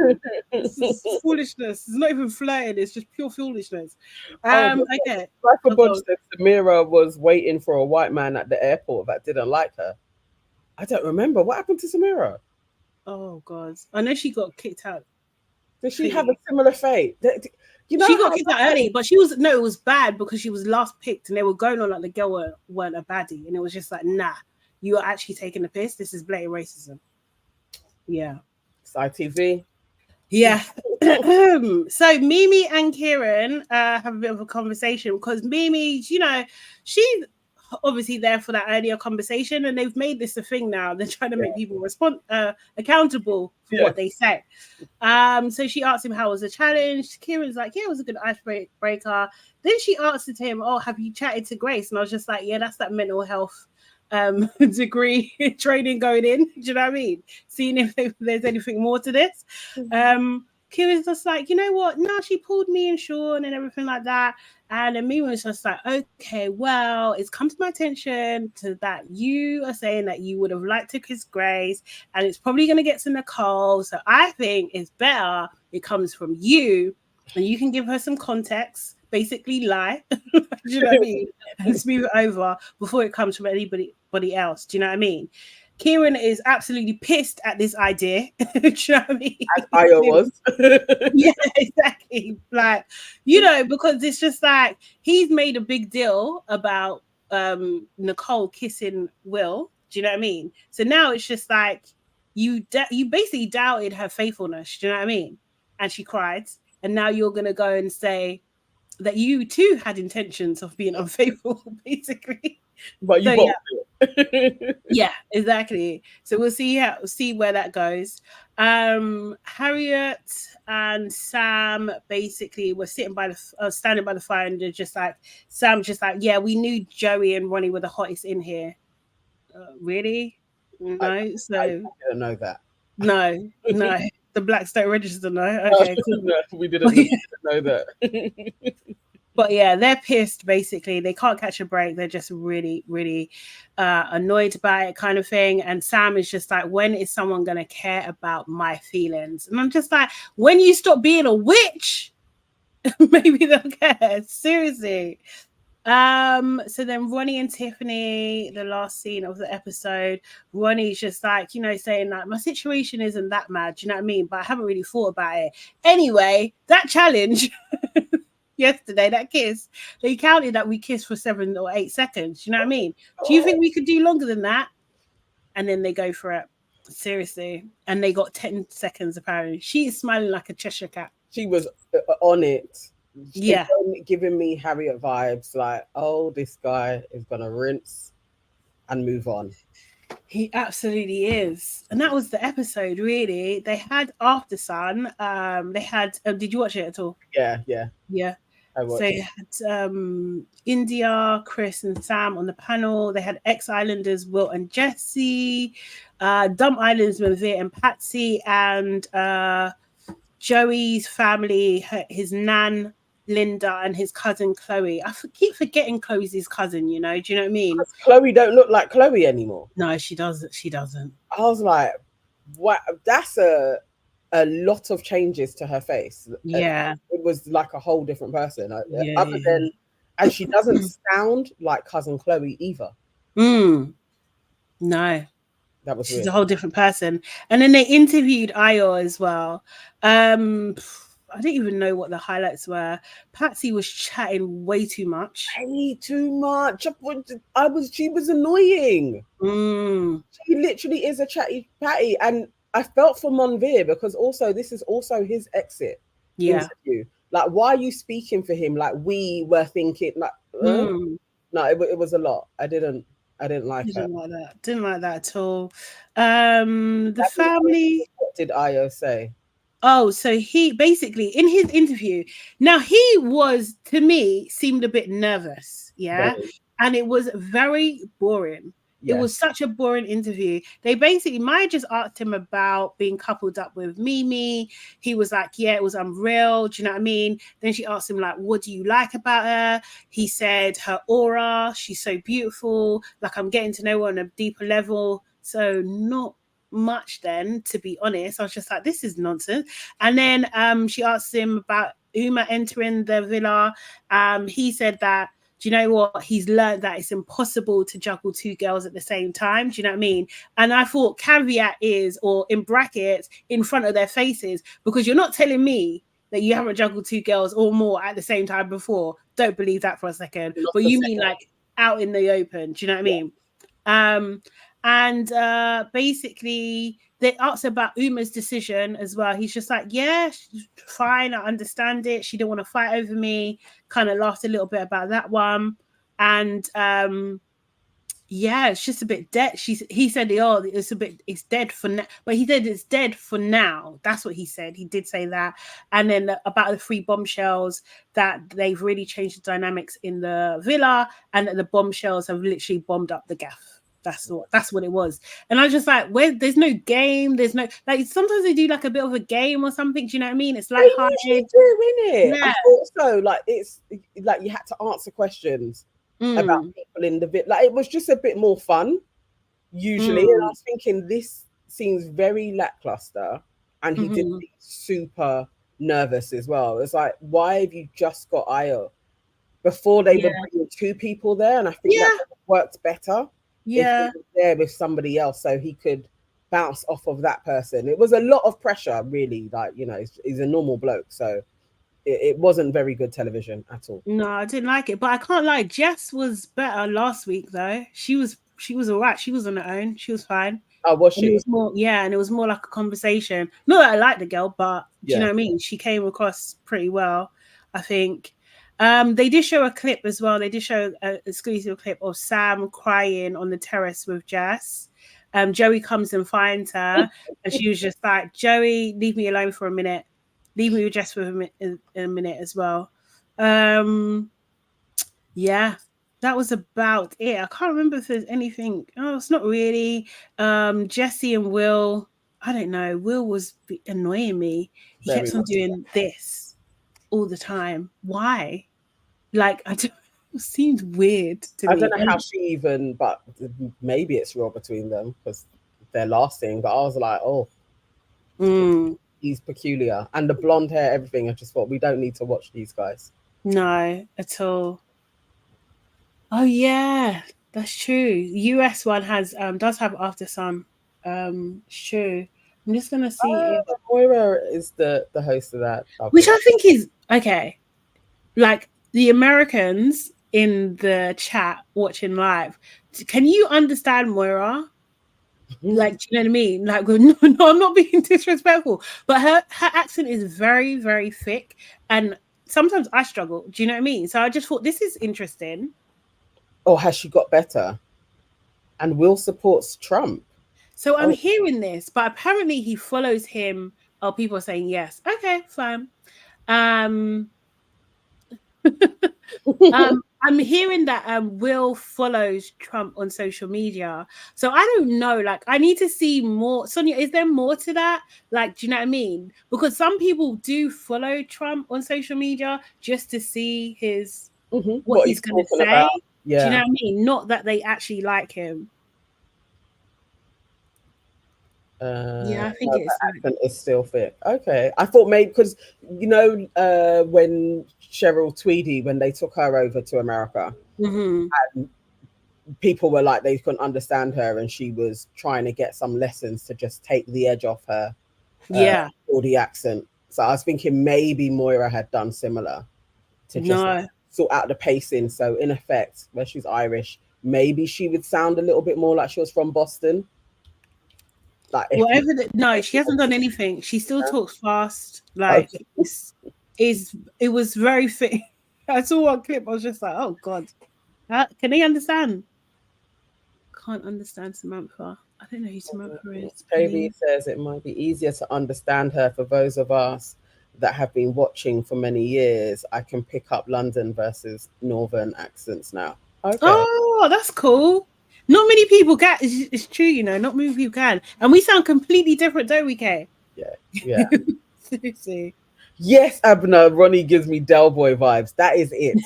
this is foolishness. It's not even flirting. It's just pure foolishness. Okay. Samira was waiting for a white man at the airport that didn't like her. I don't remember what happened to Samira. Oh God, I know she got kicked out. Did she have a similar fate? You know, she got kicked out early, but it was bad because she was last picked, and they were going on like the girl weren't a baddie, and it was just like, nah, you are actually taking the piss. This is blatant racism. Yeah. It's ITV. Yeah. So Mimi and Kieran have a bit of a conversation because Mimi, you know, she's obviously there for that earlier conversation, and they've made this a thing now. They're trying to make people accountable for what they say. So she asked him how was the challenge. Kieran's like, yeah, it was a good icebreaker. Then she asked him, oh, have you chatted to Grace? And I was just like, yeah, that's that mental health degree training going in. Do you know what I mean? Seeing if there's anything more to this. Kieran's just like, you know what? No, she pulled me and Sean and everything like that. And then Mimi was just like, okay, well, it's come to my attention to that you are saying that you would have liked to kiss Grace, and it's probably going to get to Nicole. So I think it's better it comes from you, and you can give her some context, basically lie. Do you know what I mean? And smooth it over before it comes from anybody else. Do you know what I mean? Kieran is absolutely pissed at this idea. Do you know what I mean? As I was. Yeah, exactly. Like, you know, because it's just like he's made a big deal about Nicole kissing Will. Do you know what I mean? So now it's just like you basically doubted her faithfulness. Do you know what I mean? And she cried. And now you're gonna go and say that you too had intentions of being unfaithful, basically. But you So got yeah. Yeah, exactly. So we'll see where that goes. Harriet and Sam basically were sitting by the standing by the fire, and they're just like Sam, just like, yeah, we knew Joey and Ronnie were the hottest in here. Really? No. I So didn't know that. no, no. The blacks don't register. No. Okay, cool. No, we didn't know that. But yeah, they're pissed basically. They can't catch a break. They're just really, really annoyed by it, kind of thing. And Sam is just like, when is someone going to care about my feelings? And I'm just like, when you stop being a witch, maybe they'll care. Seriously. So then Ronnie and Tiffany, the last scene of the episode, Ronnie's just like, saying like, my situation isn't that mad, do you know what I mean? But I haven't really thought about it. Anyway, that challenge yesterday, that kiss, they counted that we kissed for 7 or 8 seconds. You know what I mean? Do you think we could do longer than that? And then they go for it. Seriously. And they got 10 seconds apparently. She is smiling like a Cheshire cat. She was on it. Yeah. Giving me Harriet vibes, like, oh, this guy is gonna rinse and move on. He absolutely is. And that was the episode, really. They had After Sun. They had did you watch it at all? Yeah. So they had India, Chris and Sam on the panel. They had ex-Islanders Will and Jesse, Dumb Islandsmen Veer and Patsy, and Joey's family, his nan Linda and his cousin Chloe. I keep forgetting Chloe's his cousin, do you know what I mean? Chloe don't look like Chloe anymore. No, she doesn't. I was like, what? That's a lot of changes to her face. Yeah. It was like a whole different person. And she doesn't sound like cousin Chloe either. No. That was She's weird. a whole different person. And then they interviewed Ayo as well. I don't even know what the highlights were. Patsy was chatting way too much. Way too much. She was annoying. She literally is a chatty patty. And I felt for Monveer because also this is also his exit interview. Like, why are you speaking for him? Like, we were thinking like no, it was a lot. I didn't like that. Didn't like that at all. The family. What did Ayo say? Oh, so he basically in his interview, now he was, to me, seemed a bit nervous. Yeah. Very. And it was very boring. Yes. It was such a boring interview. They basically, Maya just asked him about being coupled up with Mimi. He was like, yeah, it was unreal. Do you know what I mean? Then she asked him, like, what do you like about her? He said her aura, she's so beautiful. Like, I'm getting to know her on a deeper level. So not much then, to be honest. I was just like, this is nonsense. And then she asked him about Uma entering the villa. He said that, do you know what? He's learned that it's impossible to juggle 2 girls at the same time. Do you know what I mean? And I thought caveat is, or in brackets, in front of their faces, because you're not telling me that you haven't juggled 2 girls or more at the same time before. Don't believe that for a second. But you mean like out in the open. Do you know what I mean? And basically they asked about Uma's decision as well. He's just like, yeah, fine, I understand it. She didn't want to fight over me. Kind of laughed a little bit about that one. And yeah, it's just a bit dead. He said, oh, it's dead for now. But he said it's dead for now. That's what he said. He did say that. And then about the 3 bombshells, that they've really changed the dynamics in the villa, and that the bombshells have literally bombed up the gaff. That's what it was. And I was just like, there's no game, there's no, like, sometimes they do like a bit of a game or something, do you know what I mean? It's like hard to do, innit? Yeah. I thought so. Like, it's like you had to answer questions about people in the bit. Like, it was just a bit more fun usually. And I was thinking, this seems very lackluster, and he did be super nervous as well. It's like, why have you just got Ayo? Before they were bringing 2 people there, and I think that worked better. Yeah, if he was there with somebody else, so he could bounce off of that person. It was a lot of pressure, really. Like, you know, he's a normal bloke, so it wasn't very good television at all. No, I didn't like it, but I can't lie. Jess was better last week, though. She was all right. She was on her own. She was fine. Oh, was she? And it was more, and it was more like a conversation. Not that I like the girl, but do you know what I mean? She came across pretty well, I think. They did show a clip as well. They did show an exclusive clip of Sam crying on the terrace with Jess. Joey comes and finds her, and she was just like, "Joey, leave me alone for a minute. Leave me with Jess for a minute as well." Yeah, that was about it. I can't remember if there's anything. Oh, it's not really. Jesse and Will. I don't know. Will was annoying me. He Very kept on much. doing this all the time. Why? Like, I don't. It seems weird to I don't me. know how she even, but maybe it's real between them because they're lasting. But I was like, oh, Mm, he's peculiar, and the blonde hair, everything. I just thought we don't need to watch these guys. no, at all. Oh yeah, that's true. US one has does have After Sun. It's true. I'm just gonna see if Moira is the host of that. which I think is okay. Like the Americans in the chat watching live, can you understand Moira? Like, do you know what I mean? Like, no, I'm not being disrespectful, but her accent is very, very thick, and sometimes I struggle. Do you know what I mean? So I just thought this is interesting. Or has she got better? And Will supports Trump. So I'm hearing this, but apparently he follows him. Oh, people are saying yes. Okay, fine. Um, I'm hearing that Will follows Trump on social media. So I don't know. Like, I need to see more. Sonia, is there more to that? Like, do you know what I mean? Because some people do follow Trump on social media just to see his what What he's he's going to talking say. about. Do you know Yeah. what I mean? Not that they actually like him. Yeah, I think No, it's her accent is still thick. Okay, I thought maybe because when Cheryl Tweedy, when they took her over to America, people were like they couldn't understand her, and she was trying to get some lessons to just take the edge off her, yeah. or the accent. So I was thinking maybe Moira had done similar to just No. sort out the pacing. So in effect, where she's Irish, maybe she would sound a little bit more like she was from Boston. Like if you, No, she hasn't done anything. She still talks fast. okay. Like it was very fit. I saw one clip. I was just like, oh god, can they understand? Can't understand Samantha. I don't know who Samantha is. Toby says it might be easier to understand her for those of us that have been watching for many years. I can pick up London versus Northern accents now. Okay. Oh, that's cool. Not many people get. It's true, you know. Not many people can, and we sound completely different, don't we, Kay? Yeah, yeah. Seriously. Yes, Abner. Ronnie gives me Del Boy vibes. That is it.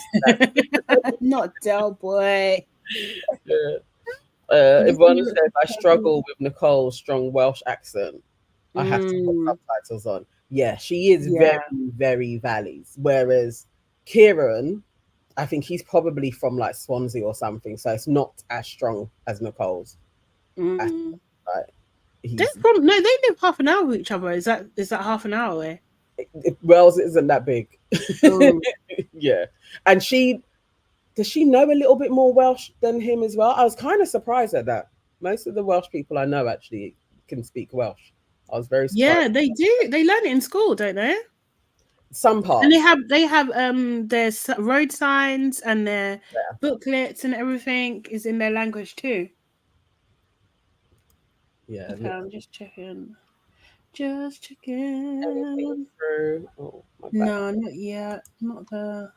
Not Del Boy. Yeah. Yvonne says I struggle with Nicole's strong Welsh accent. I have to put subtitles on. Yeah, she is very, very valleys. Whereas Kieran, I think he's probably from like Swansea or something, so it's not as strong as Nicole's. Like, No, they live half an hour with each other. Is that half an hour away? Wales isn't that big. Yeah, and does she know a little bit more Welsh than him as well? I was kind of surprised at that. Most of the Welsh people I know actually can speak Welsh. I was very surprised. Yeah, they do. They learn it in school, don't they? Some parts. And they have their road signs and their booklets and everything is in their language too. Yeah. Okay, I'm just checking. Just checking. Through? Oh, no, not yet. Not the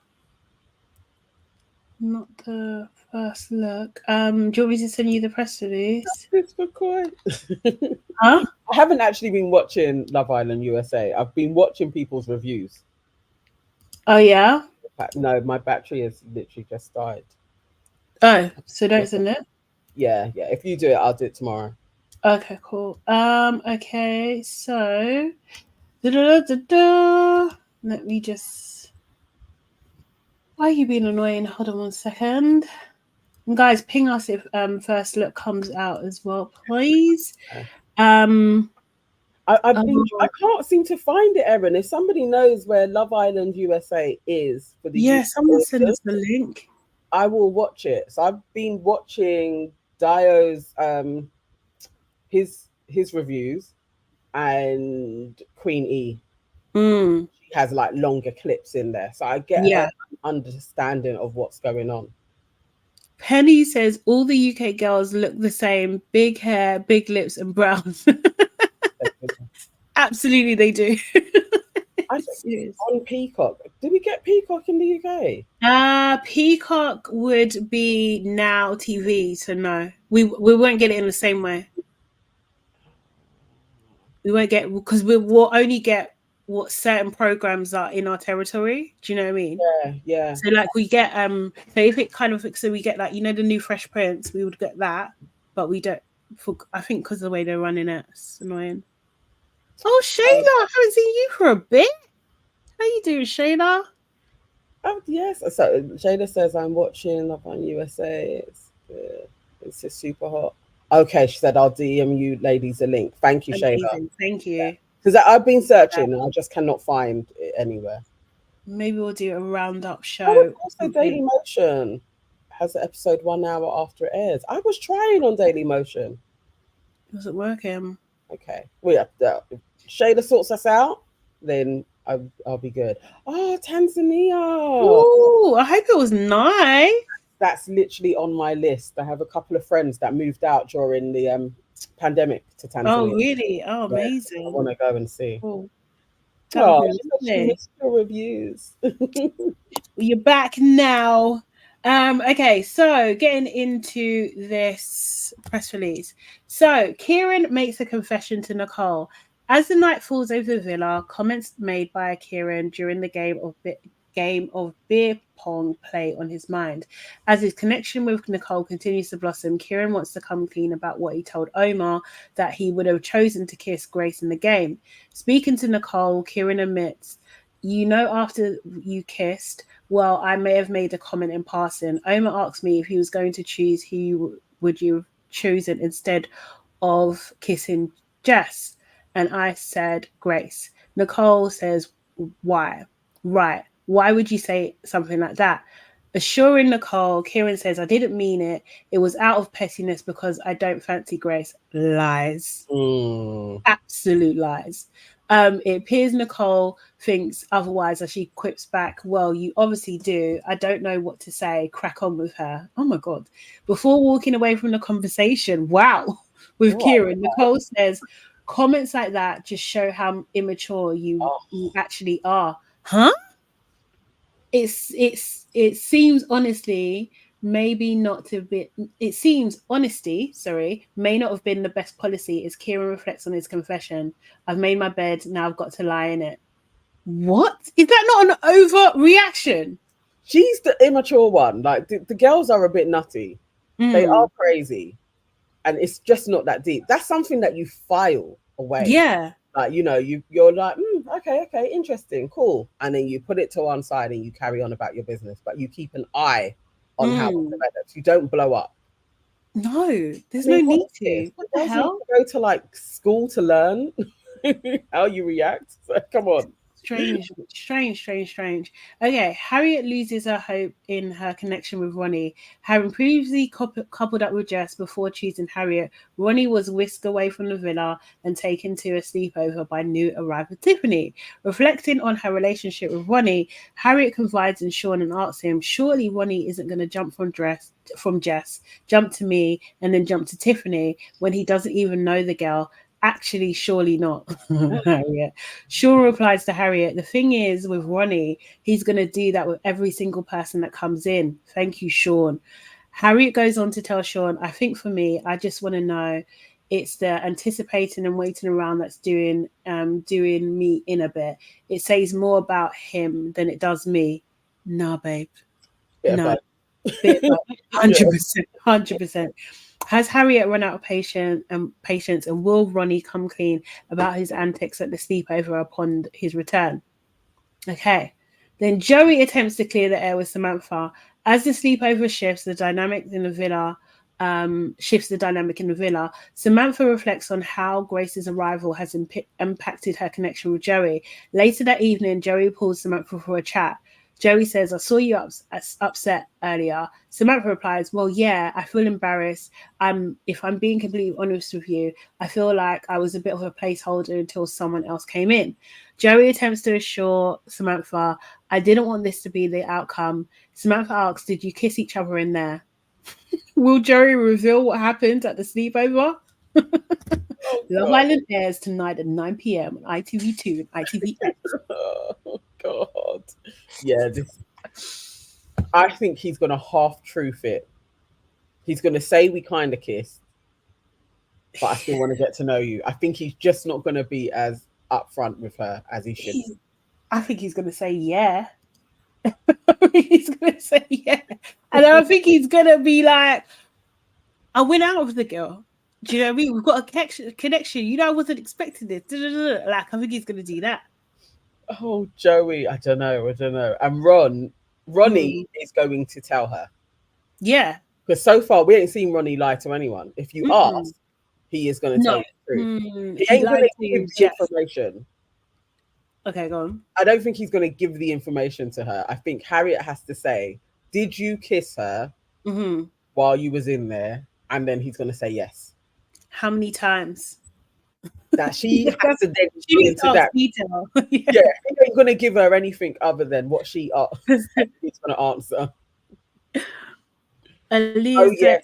first look. Do you want me to send you the press release? Huh? I haven't actually been watching Love Island USA. I've been watching people's reviews. Oh yeah? No, my battery has literally just died. Oh, so don't send it? Yeah. If you do it, I'll do it tomorrow. Okay, cool. Okay, so let me just. Why are you being annoying? Hold on 1 second. And guys, ping us if first look comes out as well, please. I can't seem to find it, Erin. If somebody knows where Love Island USA is for the someone send us the link. I will watch it. So I've been watching Dio's his reviews and Queen E. She has like longer clips in there, so I get her understanding of what's going on. Penny says all the UK girls look the same: big hair, big lips, and brown. Absolutely, they do. I think on Peacock. Did we get Peacock in the UK? Peacock would be Now TV, so no, we won't get it in the same way. We won't get, because we'll only get what certain programs are in our territory. Do you know what I mean? Yeah. So like we get so if it kind of, so we get like, you know, the new Fresh Prince, we would get that, but we don't. I think because of the way they're running it, it's annoying. Oh, Shayla, I haven't seen you for a bit. How you doing, Shayla? Oh yes. So Shayla says I'm watching Love on USA. It's good. It's just super hot. Okay, she said I'll DM you ladies a link. Thank you, Amazing. Shayla. Thank you. Because I've been searching and I just cannot find it anywhere. Maybe we'll do a roundup show. Also, Daily Motion has an episode 1 hour after it airs. I was trying on Daily Motion. It wasn't working. Okay. Well, yeah, if Shayla sorts us out, then I'll be good. Oh, Tanzania. Oh, I hope it was nice. That's literally on my list. I have a couple of friends that moved out during the pandemic to Tanzania. Oh, really? Oh, amazing. I want to go and see. Cool. Oh, she missed your reviews. You're back now. Okay, so getting into this press release. So Kieran makes a confession to Nicole. As the night falls over the villa, comments made by Kieran during the game of beer pong play on his mind. As his connection with Nicole continues to blossom, Kieran wants to come clean about what he told Omar, that he would have chosen to kiss Grace in the game. Speaking to Nicole, Kieran admits, "You know, after you kissed, well, I may have made a comment in passing. Omar asked me if he was going to choose who would you have chosen instead of kissing Jess, and I said Grace." Nicole says, "Why? Right. Why would you say something like that?" Assuring Nicole, Kieran says, "I didn't mean it. It was out of pettiness because I don't fancy Grace." Lies. Absolute lies. It appears Nicole thinks otherwise as she quips back, "Well, you obviously do. I don't know what to say. Crack on with her." Oh my God. Before walking away from the conversation, wow, with Kieran, Nicole says, "Comments like that just show how immature you actually are." Huh? It seems honestly maybe not to be, it seems honesty, may not have been the best policy, as Kieran reflects on his confession. "I've made my bed, now I've got to lie in it." What? Is that not an overreaction? She's the immature one. Like the girls are a bit nutty. They are crazy. And it's just not that deep. That's something that you file away. Yeah. Like, you know, you're like, okay, interesting, cool. And then you put it to one side and you carry on about your business, but you keep an eye on how it develops. You don't blow up. No, there's no need to. What the hell? Go to like school to learn how you react. So, come on. Strange. Okay, Harriet loses her hope in her connection with Ronnie. Having previously coupled up with Jess before choosing Harriet, Ronnie was whisked away from the villa and taken to a sleepover by new arrival Tiffany. Reflecting on her relationship with Ronnie, Harriet confides in Sean and asks him, "Surely Ronnie isn't going to jump from Jess, jump to me, and then jump to Tiffany when he doesn't even know the girl? Actually, surely not." Harriet. Sean replies to Harriet, "The thing is, with Ronnie, he's going to do that with every single person that comes in. Thank you, Sean." Harriet goes on to tell Sean, "I think for me, I just want to know, it's the anticipating and waiting around that's doing me in a bit. It says more about him than it does me." Nah, babe. No. 100%. Has Harriet run out of patience and will Ronnie come clean about his antics at the sleepover upon his return? Okay. Then Joey attempts to clear the air with Samantha. As the sleepover shifts the dynamic in the villa, Samantha reflects on how Grace's arrival has impacted her connection with Joey. Later that evening, Joey pulls Samantha for a chat. Joey says, I saw you upset earlier. Samantha replies, well, yeah, I feel embarrassed. If I'm being completely honest with you, I feel like I was a bit of a placeholder until someone else came in. Joey attempts to assure Samantha, I didn't want this to be the outcome. Samantha asks, did you kiss each other in there? Will Joey reveal what happened at the sleepover? Oh, Love God. Island airs tonight at 9 p.m. on ITV2 and ITVX. Oh, God. Yeah, I think he's going to half-truth it. He's going to say we kind of kissed, but I still want to get to know you. I think he's just not going to be as upfront with her as he should. I think he's going to say yeah. He's going to say yeah. And I think he's going to be like, I went out with the girl. Do you know what I mean? We've got a connection. You know, I wasn't expecting this. Like, I think he's going to do that. Oh, Joey, I don't know. And Ronnie is going to tell her. Yeah. Because so far, we ain't seen Ronnie lie to anyone. If you ask, he is going to tell you the truth. He ain't going to give the information. Okay, go on. I don't think he's going to give the information to her. I think Harriet has to say, did you kiss her while you was in there? And then he's going to say yes. How many times? That she has to then go into that detail. Yeah, he ain't going to give her anything other than what she asked. He's going to answer. Aaliyah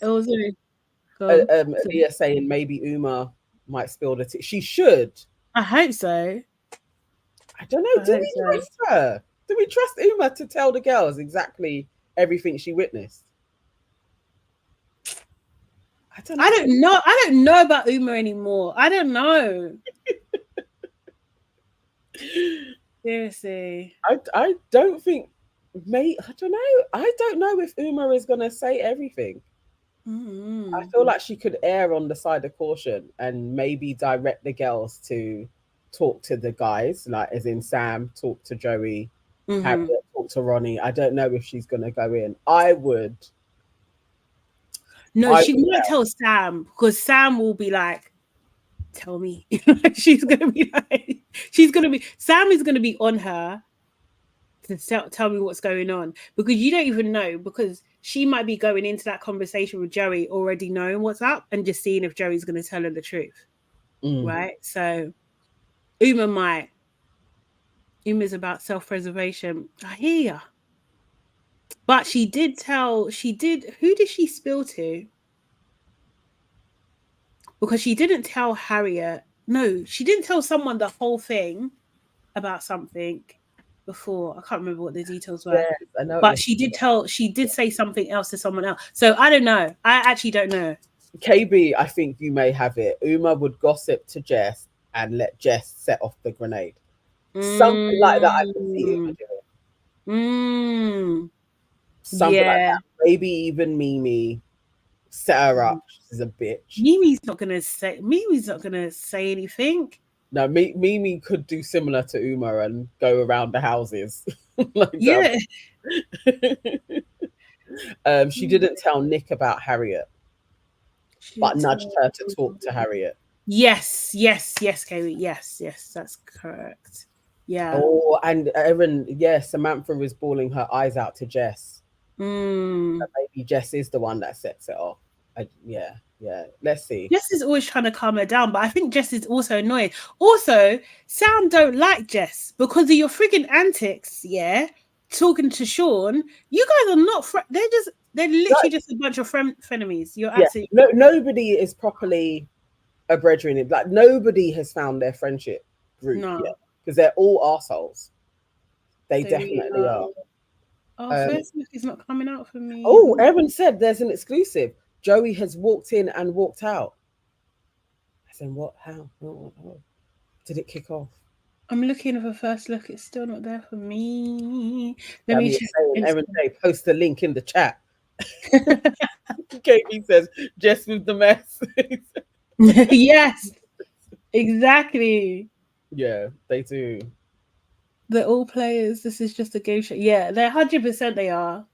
Aaliyah saying maybe Uma might spill the tea. She should. I hope so. I don't know. Do we trust her? Do we trust Uma to tell the girls exactly everything she witnessed? I don't know. I don't know about Uma anymore. I don't know. Seriously. I don't think, mate. I don't know. I don't know if Uma is gonna say everything. I feel like she could err on the side of caution and maybe direct the girls to talk to the guys, like as in Sam, talk to Joey, Harriet, talk to Ronnie. I don't know if she's gonna go in. I would. No, she might tell Sam, because Sam will be like, tell me. Sam is gonna be on her to tell me what's going on, because you don't even know, because she might be going into that conversation with Joey already knowing what's up and just seeing if Joey's going to tell her the truth. Right? So Uma's about self-preservation. I hear ya. But who did she spill to? Because she didn't tell Harriet. No, she didn't tell someone the whole thing about something before. I can't remember what the details were. Yes, I know. But she did say something else to someone else. So I don't know. I actually don't know. KB, I think you may have it. Uma would gossip to Jess and let Jess set off the grenade. Something like that I can see Uma doing. Something like that. Maybe even Mimi set her up. She's a bitch. Mimi's not gonna say anything. No, Mimi could do similar to Uma and go around the houses. She didn't tell Nick about Harriet, but nudged her to talk to Harriet. Yes, Kaylee. Yes, that's correct. Yeah. Oh, and Erin, Samantha is bawling her eyes out to Jess. Maybe Jess is the one that sets it off. Let's see. Jess is always trying to calm her down, but I think Jess is also annoying. Also, Sam don't like Jess because of your frigging antics. Yeah, talking to Sean, you guys are not. They're literally just a bunch of frenemies. You're absolutely nobody is properly a brethren. Like nobody has found their friendship group yet because they're all arseholes. They definitely are. Oh, first look is not coming out for me. Oh, Erin said there's an exclusive. Joey has walked in and walked out. I said, what? How? Oh. Did it kick off? I'm looking for first look. It's still not there for me. Let me check. Erin Day, post the link in the chat. Katie says, Jess with the mess. Yes, exactly. Yeah, they do. They're all players. This is just a game show. Yeah, they're 100% they are.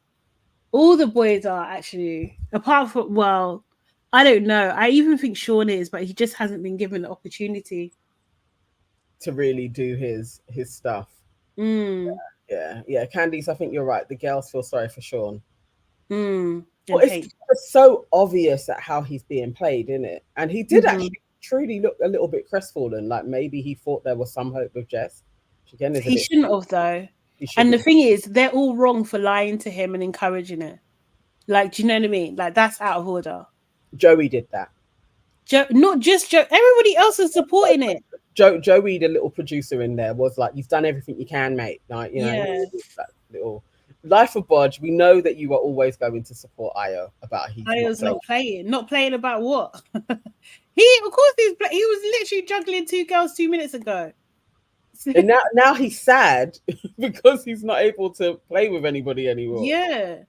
All the boys are actually, apart from, well, I don't know. I even think Sean is, but he just hasn't been given the opportunity to really do his stuff. Yeah. Yeah. Candice, I think you're right. The girls feel sorry for Sean. And Well, hate. it's so obvious at how he's being played, isn't it? And he did actually truly look a little bit crestfallen, like maybe he thought there was some hope with Jess. Which again is a He bit. shouldn't have though. And the thing is, they're all wrong for lying to him and encouraging it. Like, do you know what I mean? Like, that's out of order. Joey did that. Not just Joe. Everybody else is supporting it. Joey, the little producer in there, was like, "You've done everything you can, mate." Like, you know, that little life of Bodge. We know that you are always going to support Io about Io's not playing. Not playing about what? Of course, he was literally juggling 2 girls 2 minutes ago. And now he's sad because he's not able to play with anybody anymore. Yeah.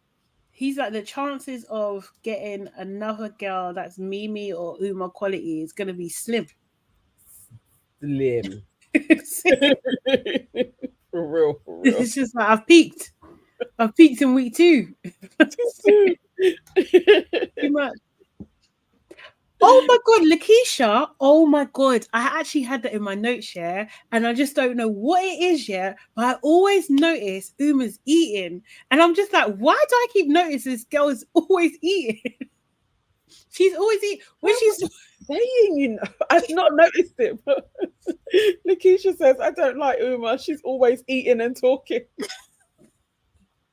He's like, the chances of getting another girl that's Mimi or Uma quality is going to be slim. Slim. For real. It's just like, I've peaked in week 2. Too much. Oh my God, Lakeisha. Oh my God. I actually had that in my notes, yeah. And I just don't know what it is yet. But I always notice Uma's eating. And I'm just like, why do I keep noticing this girl is always eating? She's always eating. When she's saying, you know, I've not noticed it, but Lakeisha says, I don't like Uma. She's always eating and talking.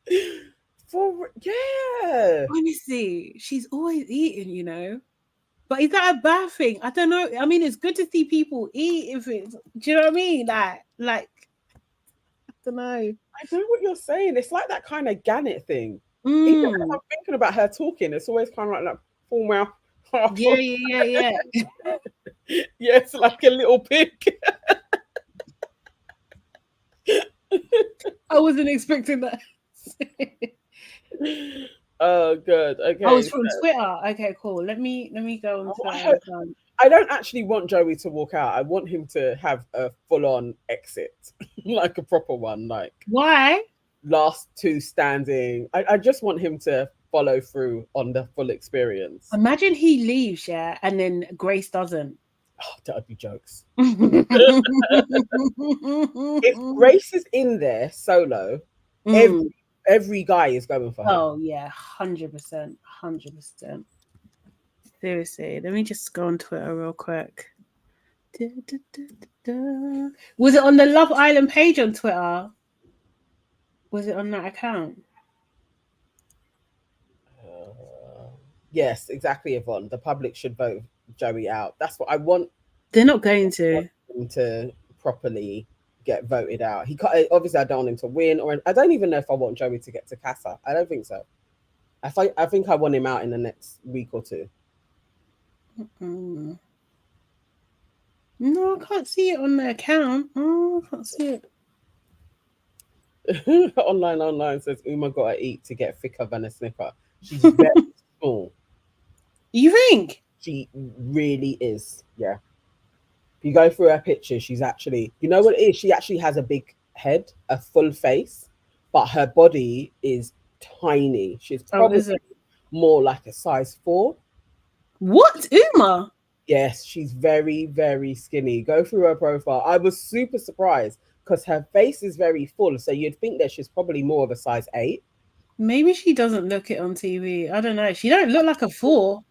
Yeah. Honestly, she's always eating, you know. But is that a bad thing? I don't know. I mean, it's good to see people eat. If it's, do you know what I mean? Like, I don't know. I know what you're saying. It's like that kind of Gannett thing. Even if I'm thinking about her talking, it's always kind of like that full mouth. Yeah. Yes, like a little pig. I wasn't expecting that. Oh, good. Okay. Oh, it's from Twitter. Okay, cool. Let me go on Twitter. I don't actually want Joey to walk out. I want him to have a full-on exit, like a proper one. Like, why? Last 2 standing. I just want him to follow through on the full experience. Imagine he leaves, yeah, and then Grace doesn't. Oh, that would be jokes. If Grace is in there solo, every guy is going for her. Oh yeah, 100%. Seriously, let me just go on Twitter real quick. Was it on the Love Island page on Twitter? Was it on that account? Yes, exactly, Yvonne. The public should vote Joey out. That's what I want. They're not going to. Him to properly get voted out. He can't, obviously, I don't want him to win, or I don't even know if I want Joey to get to Casa. I don't think so. I think I want him out in the next week or 2. No, I can't see it on the account. Oh, I can't see it. Online says Uma got to eat to get thicker than a snipper. She's very small. You think? She really is. Yeah. If you go through her pictures, she's actually, you know what it is? She actually has a big head, a full face, but her body is tiny. She's probably more like a size 4. What? Uma? Yes, she's very, very skinny. Go through her profile. I was super surprised because her face is very full. So you'd think that she's probably more of a size 8. Maybe she doesn't look it on TV. I don't know. She don't look like a 4.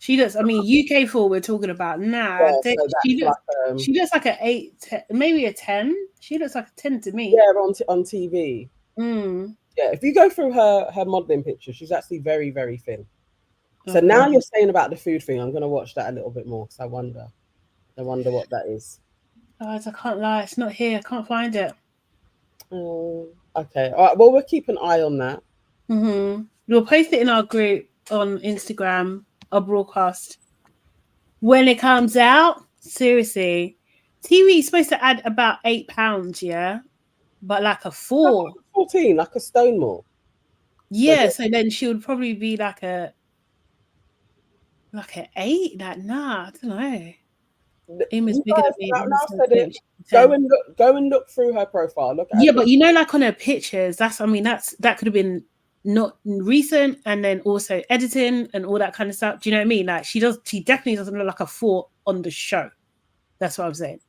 She looks, I mean, UK 4 we're talking about. Nah, yeah, so she looks like an 8, 10, maybe a 10. She looks like a 10 to me. Yeah, on TV. Yeah, if you go through her modeling picture, she's actually very, very thin. So now you're saying about the food thing. I'm going to watch that a little bit more because I wonder what that is. Guys, I can't lie. It's not here. I can't find it. Oh, okay. All right. Well, we'll keep an eye on that. We'll post it in our group on Instagram, our broadcast. When it comes out, seriously, TV is supposed to add about £8, yeah? But like a 4. 14, like a stone more. Yeah, so then she would probably be like an 8. Like, nah, I don't know. Uma's bigger than me. Go and look through her profile. Look at but you know, like on her pictures, that could have been not recent, and then also editing and all that kind of stuff. Do you know what I mean? Like she definitely doesn't look like a 4 on the show. That's what I'm saying.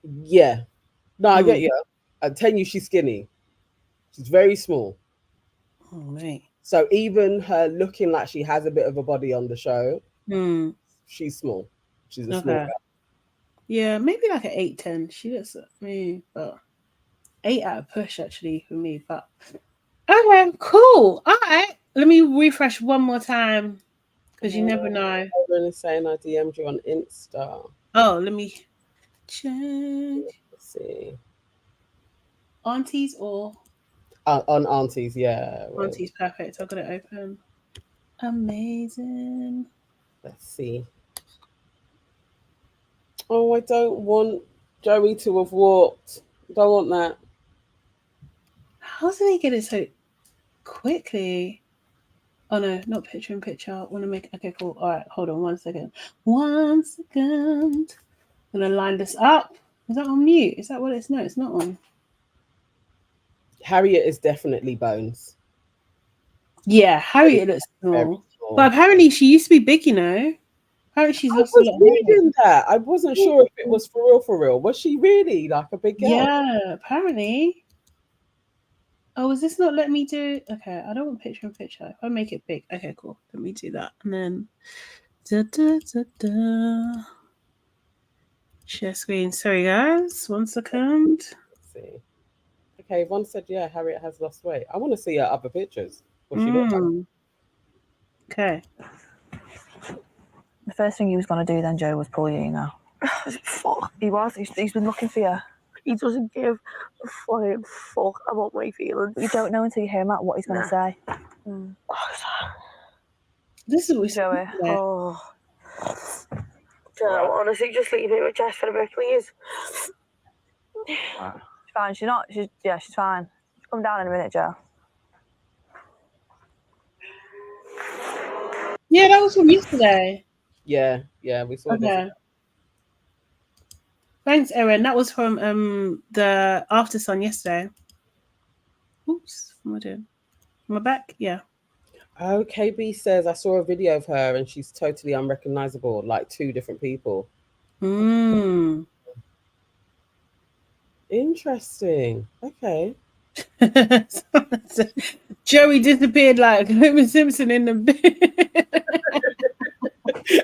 Yeah. No, I get you. I'm telling you, she's skinny. She's very small. Oh, mate. So even her looking like she has a bit of a body on the show, she's small. She's a small girl. Yeah, maybe like an 8-10. She looks at me, but 8 out of push actually for me. But okay, cool. All right, let me refresh one more time because you never know. I'm really saying I DM'd you on Insta. Oh, let me check. Let's see. Aunties or On aunties, yeah. aunties, perfect. I've got it open. Amazing. Let's see. Oh, I don't want Joey to have walked. Don't want that. How did they get it so quickly? Oh no, not picture in picture. I want to make okay, cool. All right, hold on 1 second. 1 second. I'm gonna line this up. Is that on mute? Is that what it's? No, it's not on. Harriet is definitely bones. Yeah, Harriet looks small. But apparently she used to be big, you know. Apparently she's lost a lot of weight. That I wasn't sure if it was for real. For real, was she really like a big girl? Yeah, apparently. Oh, is this not letting me do? Okay, I don't want picture in picture. If I make it big, okay, cool. Let me do that, and then share screen. Sorry, guys. 1 second. Let's see. Okay, one said, yeah, Harriet has lost weight. I want to see her other pictures. What she looks like. Okay. The first thing he was going to do then, Joe, was pull you, you know. Fuck. He was. He's been looking for you. He doesn't give a flying fuck about my feelings. You don't know until you hear him out what he's going to say. This is what Joey. Oh. Joe, honestly, just leave it with Jess for a bit, please. She's fine. She's not. She's fine. She'll come down in a minute, Joe. Yeah, that was from yesterday. Yeah, we saw this. Thanks, Erin. That was from the After Sun yesterday. Oops, what am I doing? Am I back? Yeah. Oh, KB says I saw a video of her and she's totally unrecognizable, like 2 different people. Interesting. Okay. Joey disappeared like Homer Simpson in the bed.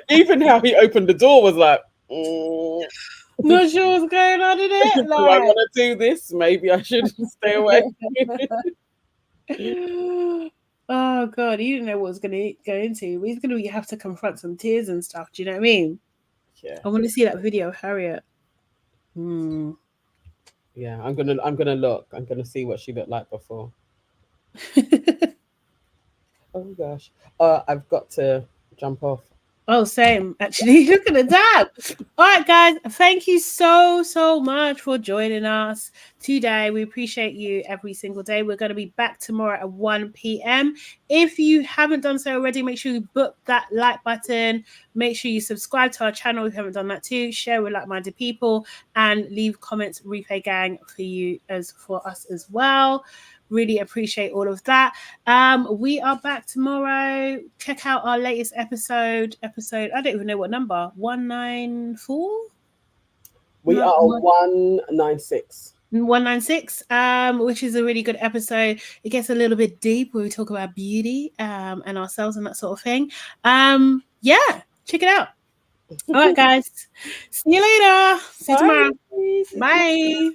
Even how he opened the door was like, not sure what's going on in it. Do I want to do this? Maybe I should stay away. Oh God, he didn't know what was going to go into. He's going to have to confront some tears and stuff. Do you know what I mean? Yeah. I want to see that video of Harriet. Yeah, I'm gonna look. I'm gonna see what she looked like before. Oh gosh. I've got to jump off. Oh, same. Actually, look at the time. All right, guys. Thank you so much for joining us today. We appreciate you every single day. We're going to be back tomorrow at 1 p.m. If you haven't done so already, make sure you book that like button. Make sure you subscribe to our channel if you haven't done that too. Share with like-minded people and leave comments, replay gang, for us as well. Really appreciate all of that. We are back tomorrow. Check out our latest episode. I don't even know what number. 194? We are 196. 196, which is a really good episode. It gets a little bit deep where we talk about beauty and ourselves and that sort of thing. Yeah, check it out. All right, guys. See you later. See you tomorrow. Bye.